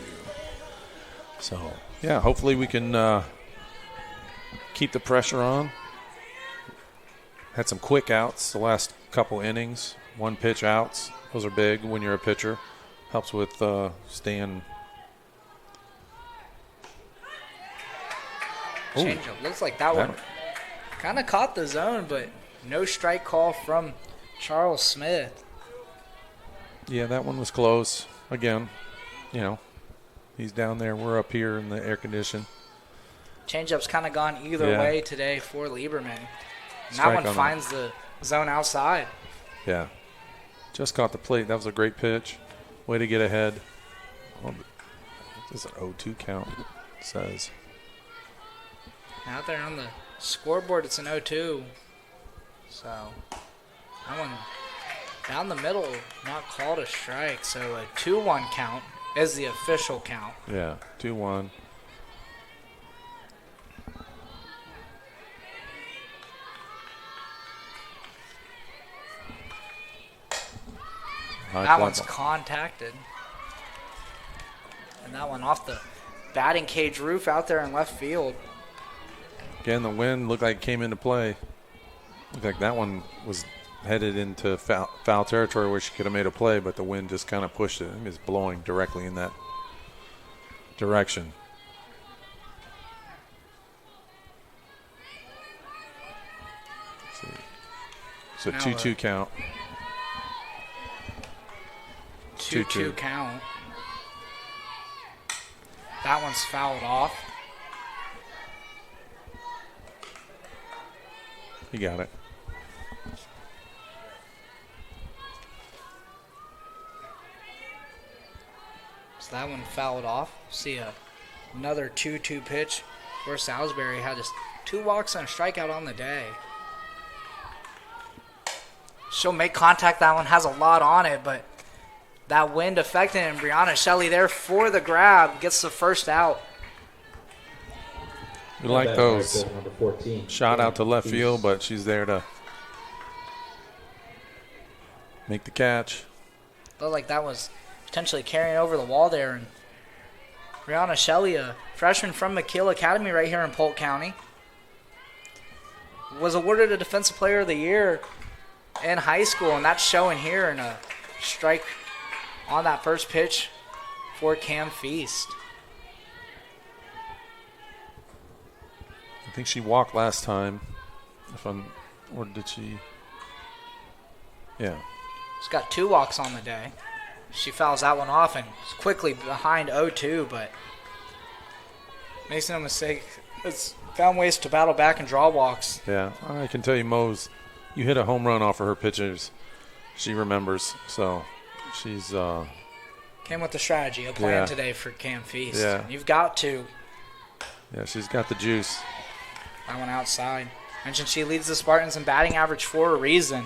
So, yeah, hopefully we can keep the pressure on. Had some quick outs the last couple innings. 1 pitch outs. Those are big when you're a pitcher. Helps with staying. Changeup. Looks like that one kind of caught the zone, but no strike call from Charles Smith. Yeah, that one was close. Again, he's down there. We're up here in the air condition. Changeup's kind of gone either way today for Lieberman. And Strike that one on finds the zone outside. Yeah. Just caught the plate. That was a great pitch. Way to get ahead. This is an 0-2 count, it says. Out there on the scoreboard, it's an 0-2. So that one down the middle, not called a strike. So a 2-1 count is the official count. Yeah, 2-1. That one's contacted. And that one off the batting cage roof out there in left field. Again, the wind looked like it came into play. Looked like that one was headed into foul territory where she could have made a play, but the wind just kind of pushed it. It was blowing directly in that direction. Let's see. So 2-2 count. 2-2 count. That one's fouled off. He got it. So that one fouled off. See another 2-2 pitch where Salisbury had just 2 walks and a strikeout on the day. She'll make contact. That one has a lot on it, but that wind affecting it. And Brianna Shelley there for the grab. Gets the first out. We like those. Number 14. Shot out to left field, but she's there to make the catch. Looked like that was potentially carrying over the wall there. And Brianna Shelley, a freshman from McKeel Academy right here in Polk County, was awarded a Defensive Player of the Year in high school, and that's showing here in a strike on that first pitch for Cam Feast. I think she walked last time. Or did she? Yeah. She's got 2 walks on the day. She fouls that one off and is quickly behind 0-2, but makes no mistake. It's found ways to battle back and draw walks. Yeah, I can tell you, Mose, you hit a home run off of her pitches. She remembers, so she's came with the strategy, a plan today for Cam Feast. Yeah. You've got to. Yeah, she's got the juice. That one outside. Mentioned she leads the Spartans in batting average for a reason.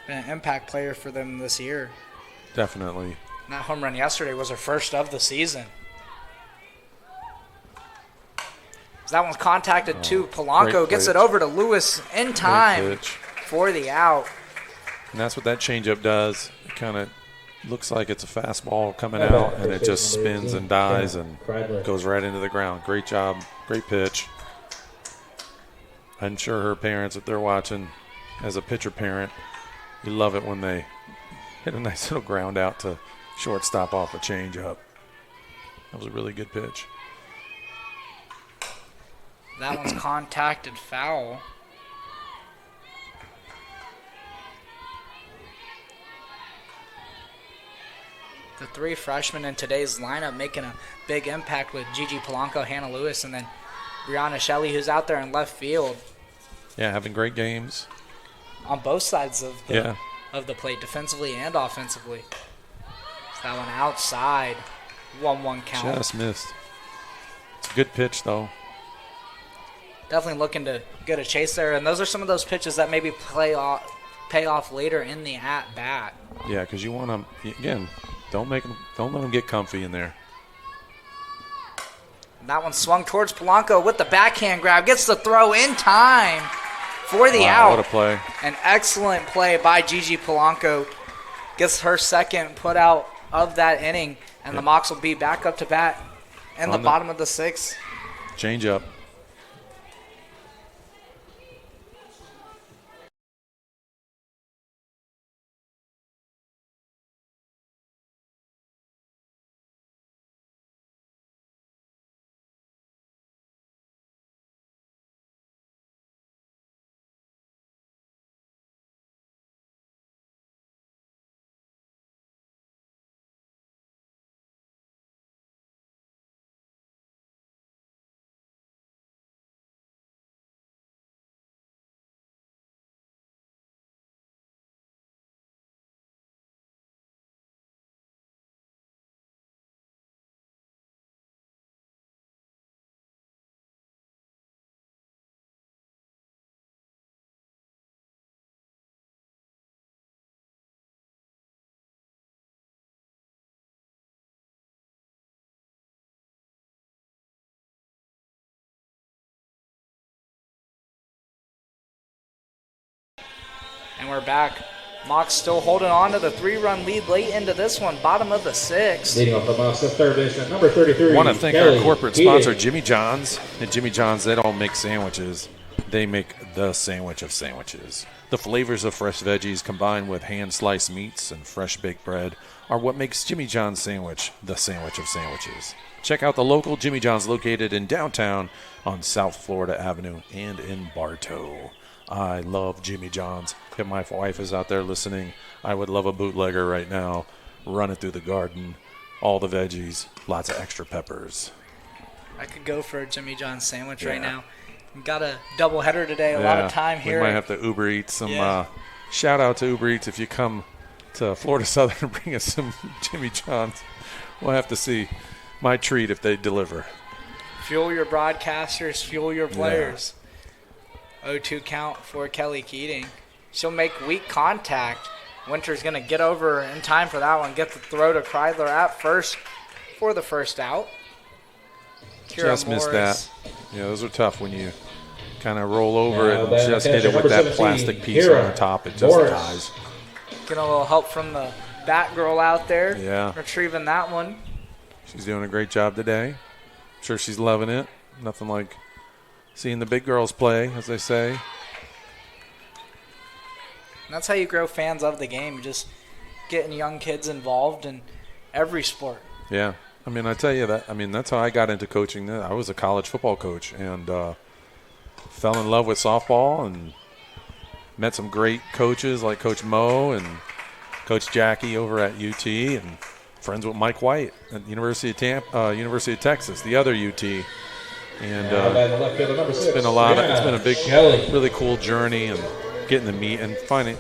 Been an impact player for them this year. Definitely. And that home run yesterday was her first of the season. So that one's contacted too. Polanco gets it over to Lewis in time for the out. And that's what that changeup does. It kind of looks like it's a fastball coming out, and it just spins and dies and goes right into the ground. Great job. Great pitch. I'm sure her parents, if they're watching, as a pitcher parent, you love it when they hit a nice little ground out to shortstop off a changeup. That was a really good pitch. That one's contacted foul. The 3 freshmen in today's lineup making a big impact with Gigi Polanco, Hannah Lewis, and then Brianna Shelley, who's out there in left field. Yeah, having great games. On both sides of the plate, defensively and offensively. So that one outside, 1-1 count. Just missed. It's a good pitch, though. Definitely looking to get a chase there, and those are some of those pitches that maybe pay off later in the at-bat. Yeah, because you want them, again, don't let them get comfy in there. And that one swung towards Polanco with the backhand grab. Gets the throw in time for the out. What a play. An excellent play by Gigi Polanco. Gets her second put out of that inning, and the Mocs will be back up to bat in the bottom of the 6th. Change up. we're back. Mox still holding on to the 3-run lead late into this one, bottom of the 6th. Leading off the box, the third baseman, number 33. I want to thank Kelly our corporate Keating. sponsor, Jimmy John's. At Jimmy John's, they don't make sandwiches. They make the sandwich of sandwiches. The flavors of fresh veggies combined with hand-sliced meats and fresh baked bread are what makes Jimmy John's sandwich the sandwich of sandwiches. Check out the local Jimmy John's located in downtown on South Florida Avenue and in Bartow. I love Jimmy John's. If my wife is out there listening, I would love a bootlegger right now. Run it through the garden, all the veggies, lots of extra peppers. I could go for a Jimmy John's sandwich right now. Got a doubleheader today, a lot of time here. We might have to Uber Eats some. Shout out to Uber Eats if you come to Florida Southern and bring us some Jimmy John's. We'll have to see. My treat if they deliver. Fuel your broadcasters, fuel your players. 0-2 count for Kelly Keating. She'll make weak contact. Winter's going to get over in time for that one. Get the throw to Kreidler at first for the first out. Just missed that. Yeah, those are tough when you kind of roll over it and just hit it with that plastic piece on the top. It just dies. Getting a little help from the bat girl out there. Yeah. Retrieving that one. She's doing a great job today. I'm sure she's loving it. Nothing like seeing the big girls play, as they say. And that's how you grow fans of the game, just getting young kids involved in every sport. Yeah. I mean, I tell you that. I mean, that's how I got into coaching. I was a college football coach and fell in love with softball and met some great coaches like Coach Mo and Coach Jackie over at UT and friends with Mike White at University of Tampa, University of Texas, the other UT. And it's been a lot. It's been a big, really cool journey and getting to meet and finding,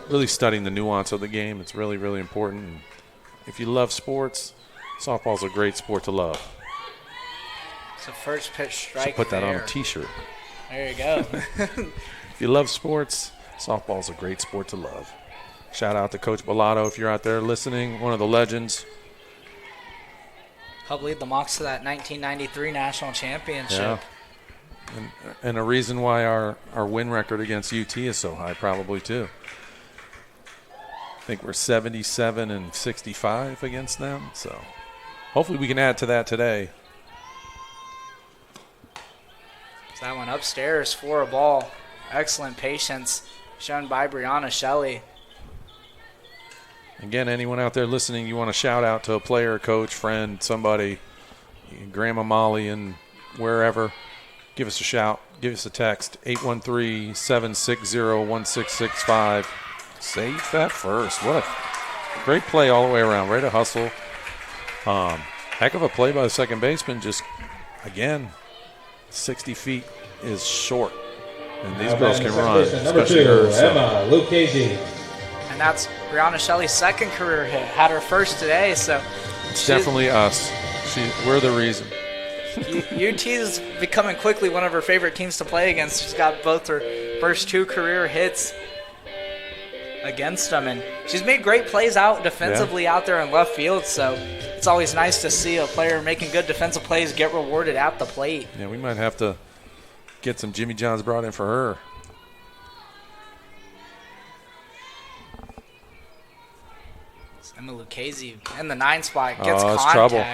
really studying the nuance of the game. It's really, really important. And if you love sports, softball's a great sport to love. It's a first pitch strike. Should put that on a T-shirt. There you go. If you love sports, softball's a great sport to love. Shout out to Coach Bellato if you're out there listening, one of the legends. Helped lead the Mocs to that 1993 national championship. Yeah. And a reason why our win record against UT is so high, probably too. I think we're 77-65 against them, so hopefully we can add to that today. That one upstairs for a ball. Excellent patience shown by Brianna Shelley. Again, anyone out there listening, you want to shout out to a player, coach, friend, somebody, Grandma Molly and wherever, give us a shout. Give us a text, 813-760-1665. Safe at first. What a great play all the way around. Right to hustle. Heck of a play by the second baseman. Just, again, 60 feet is short. And these girls can run, especially her. Emma Lucchese. And that's Brianna Shelley's second career hit. Had her first today, so it's definitely us. We're the reason. UT is becoming quickly one of her favorite teams to play against. She's got both her first 2 career hits against them, and she's made great plays out defensively out there in left field, so it's always nice to see a player making good defensive plays get rewarded at the plate. Yeah, we might have to get some Jimmy John's brought in for her. Emma Lucchese in the 9 spot gets contact. Trouble.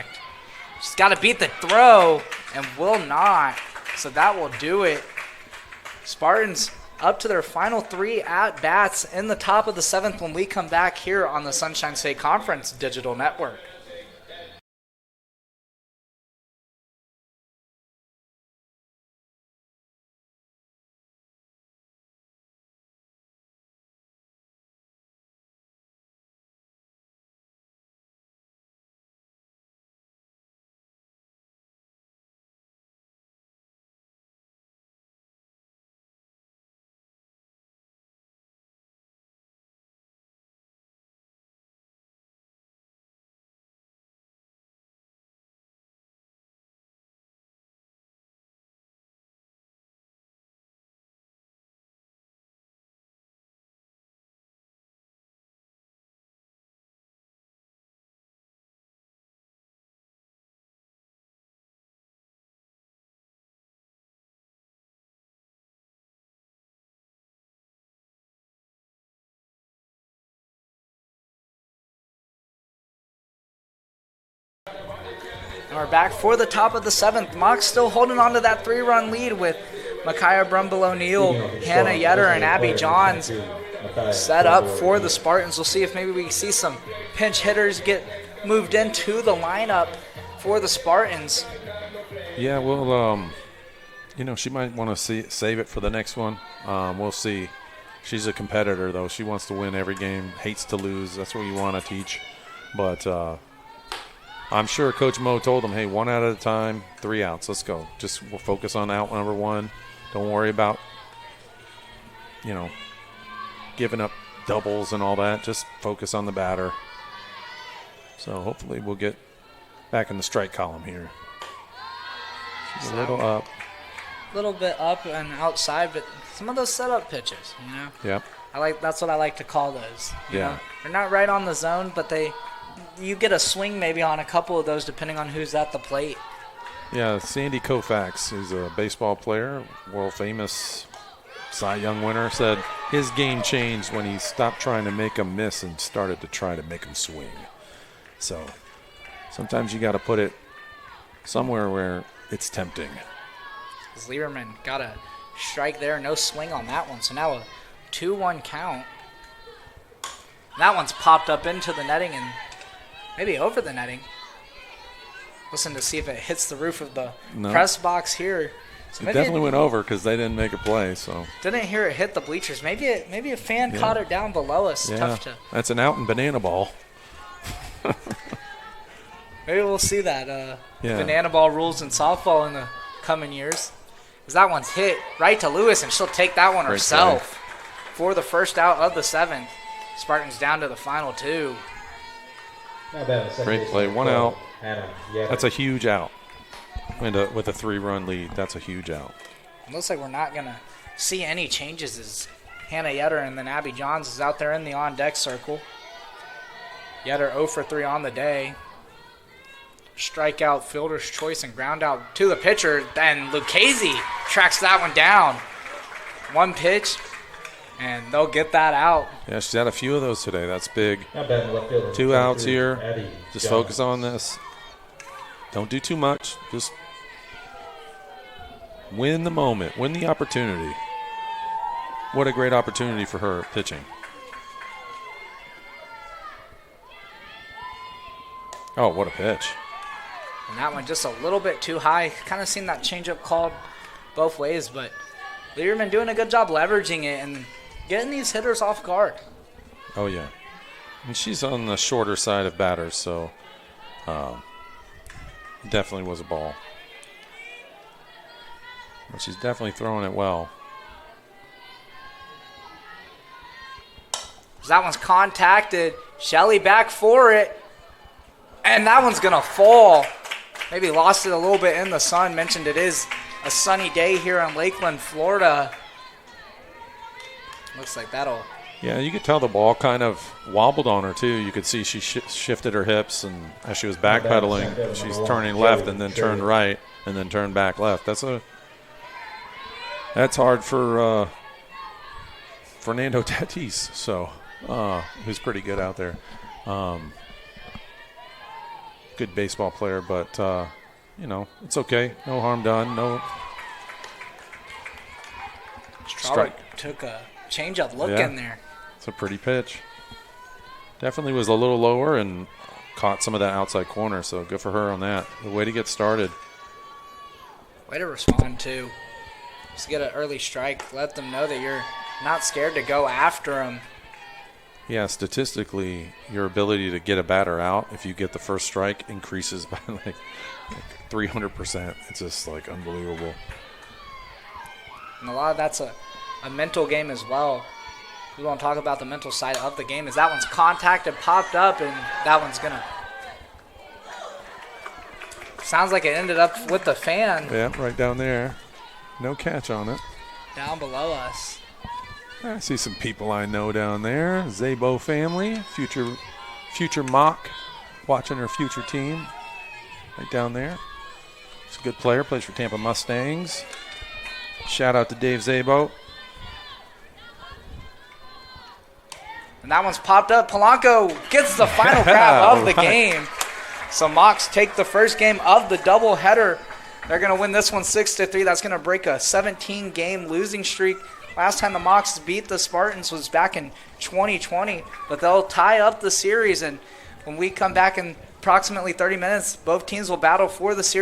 She's got to beat the throw and will not. So that will do it. Spartans up to their final 3 at-bats in the top of the 7th when we come back here on the Sunshine State Conference Digital Network. And we're back for the top of the 7th. Mock still holding on to that 3-run lead with Micaiah Brumble O'Neill, Hannah Yetter, and Abby Johns set up for the Spartans. We'll see if maybe we see some pinch hitters get moved into the lineup for the Spartans. Yeah, well, she might want to save it for the next one. We'll see. She's a competitor, though. She wants to win every game, hates to lose. That's what you want to teach. But I'm sure Coach Mo told them, hey, 1 out at a time, 3 outs. Let's go. We'll focus on out number 1. Don't worry about, giving up doubles and all that. Just focus on the batter. So hopefully we'll get back in the strike column here. She's a little up. A little bit up and outside, but some of those setup pitches, Yep. That's what I like to call those. You Yeah. know? They're not right on the zone, but you get a swing maybe on a couple of those depending on who's at the plate. Yeah, Sandy Koufax, who's a baseball player, world famous Cy Young winner, said his game changed when he stopped trying to make him miss and started to try to make him swing. So sometimes you got to put it somewhere where it's tempting. Lieberman got a strike there, no swing on that one. So now a 2-1 count. That one's popped up into the netting and maybe over the netting. Listen to see if it hits the roof of the press box here. So it definitely went over because they didn't make a play. So didn't hear it hit the bleachers. Maybe a fan caught it down below us. Yeah, Tough to. That's an out and banana ball. Maybe we'll see that banana ball rules in softball in the coming years. Because that one's hit right to Lewis, and she'll take that one herself for the first out of the 7th. Spartans down to the final 2. Great play. 1 out. That's a huge out. With a 3-run lead, that's a huge out. It looks like we're not going to see any changes as Hannah Yetter and then Abby Johns is out there in the on-deck circle. Yetter 0 for 3 on the day. Strikeout, fielder's choice, and ground out to the pitcher. Then Lucchese tracks that one down. 1 pitch, and they'll get that out. Yeah, she's had a few of those today. That's big. 2 outs here. Just focus on this. Don't do too much. Just win the moment. Win the opportunity. What a great opportunity for her pitching. Oh, what a pitch. And that one just a little bit too high. Kind of seen that changeup called both ways, but Lieberman doing a good job leveraging it and getting these hitters off guard. Oh, yeah. And she's on the shorter side of batters, so definitely was a ball. But she's definitely throwing it well. That one's contacted. Shelley back for it. And that one's going to fall. Maybe lost it a little bit in the sun. Mentioned it is a sunny day here in Lakeland, Florida. Looks like that'll... Yeah, you could tell the ball kind of wobbled on her, too. You could see she shifted her hips, and as she was backpedaling, she's turning left and then turned right and then turned back left. That's hard for Fernando Tatis, so who's pretty good out there. Good baseball player, but, it's okay. No harm done. No strike. Took a change-up look in there. It's a pretty pitch. Definitely was a little lower and caught some of that outside corner, so good for her on that. The way to get started. Way to respond, too. Just get an early strike. Let them know that you're not scared to go after them. Yeah, statistically, your ability to get a batter out if you get the first strike increases by like 300%. It's just like unbelievable. And a lot of that's a mental game as well. We won't talk about the mental side of the game as that one's contacted, popped up, and that one's going to... Sounds like it ended up with the fan. Yeah, right down there. No catch on it. Down below us. I see some people I know down there. Zabo family, future mock, watching her future team right down there. He's a good player, plays for Tampa Mustangs. Shout out to Dave Zabo. And that one's popped up. Polanco gets the final grab of the game. So Mocs take the first game of the doubleheader. They're going to win this one 6-3. That's going to break a 17-game losing streak. Last time the Mocs beat the Spartans was back in 2020, but they'll tie up the series. And when we come back in approximately 30 minutes, both teams will battle for the series.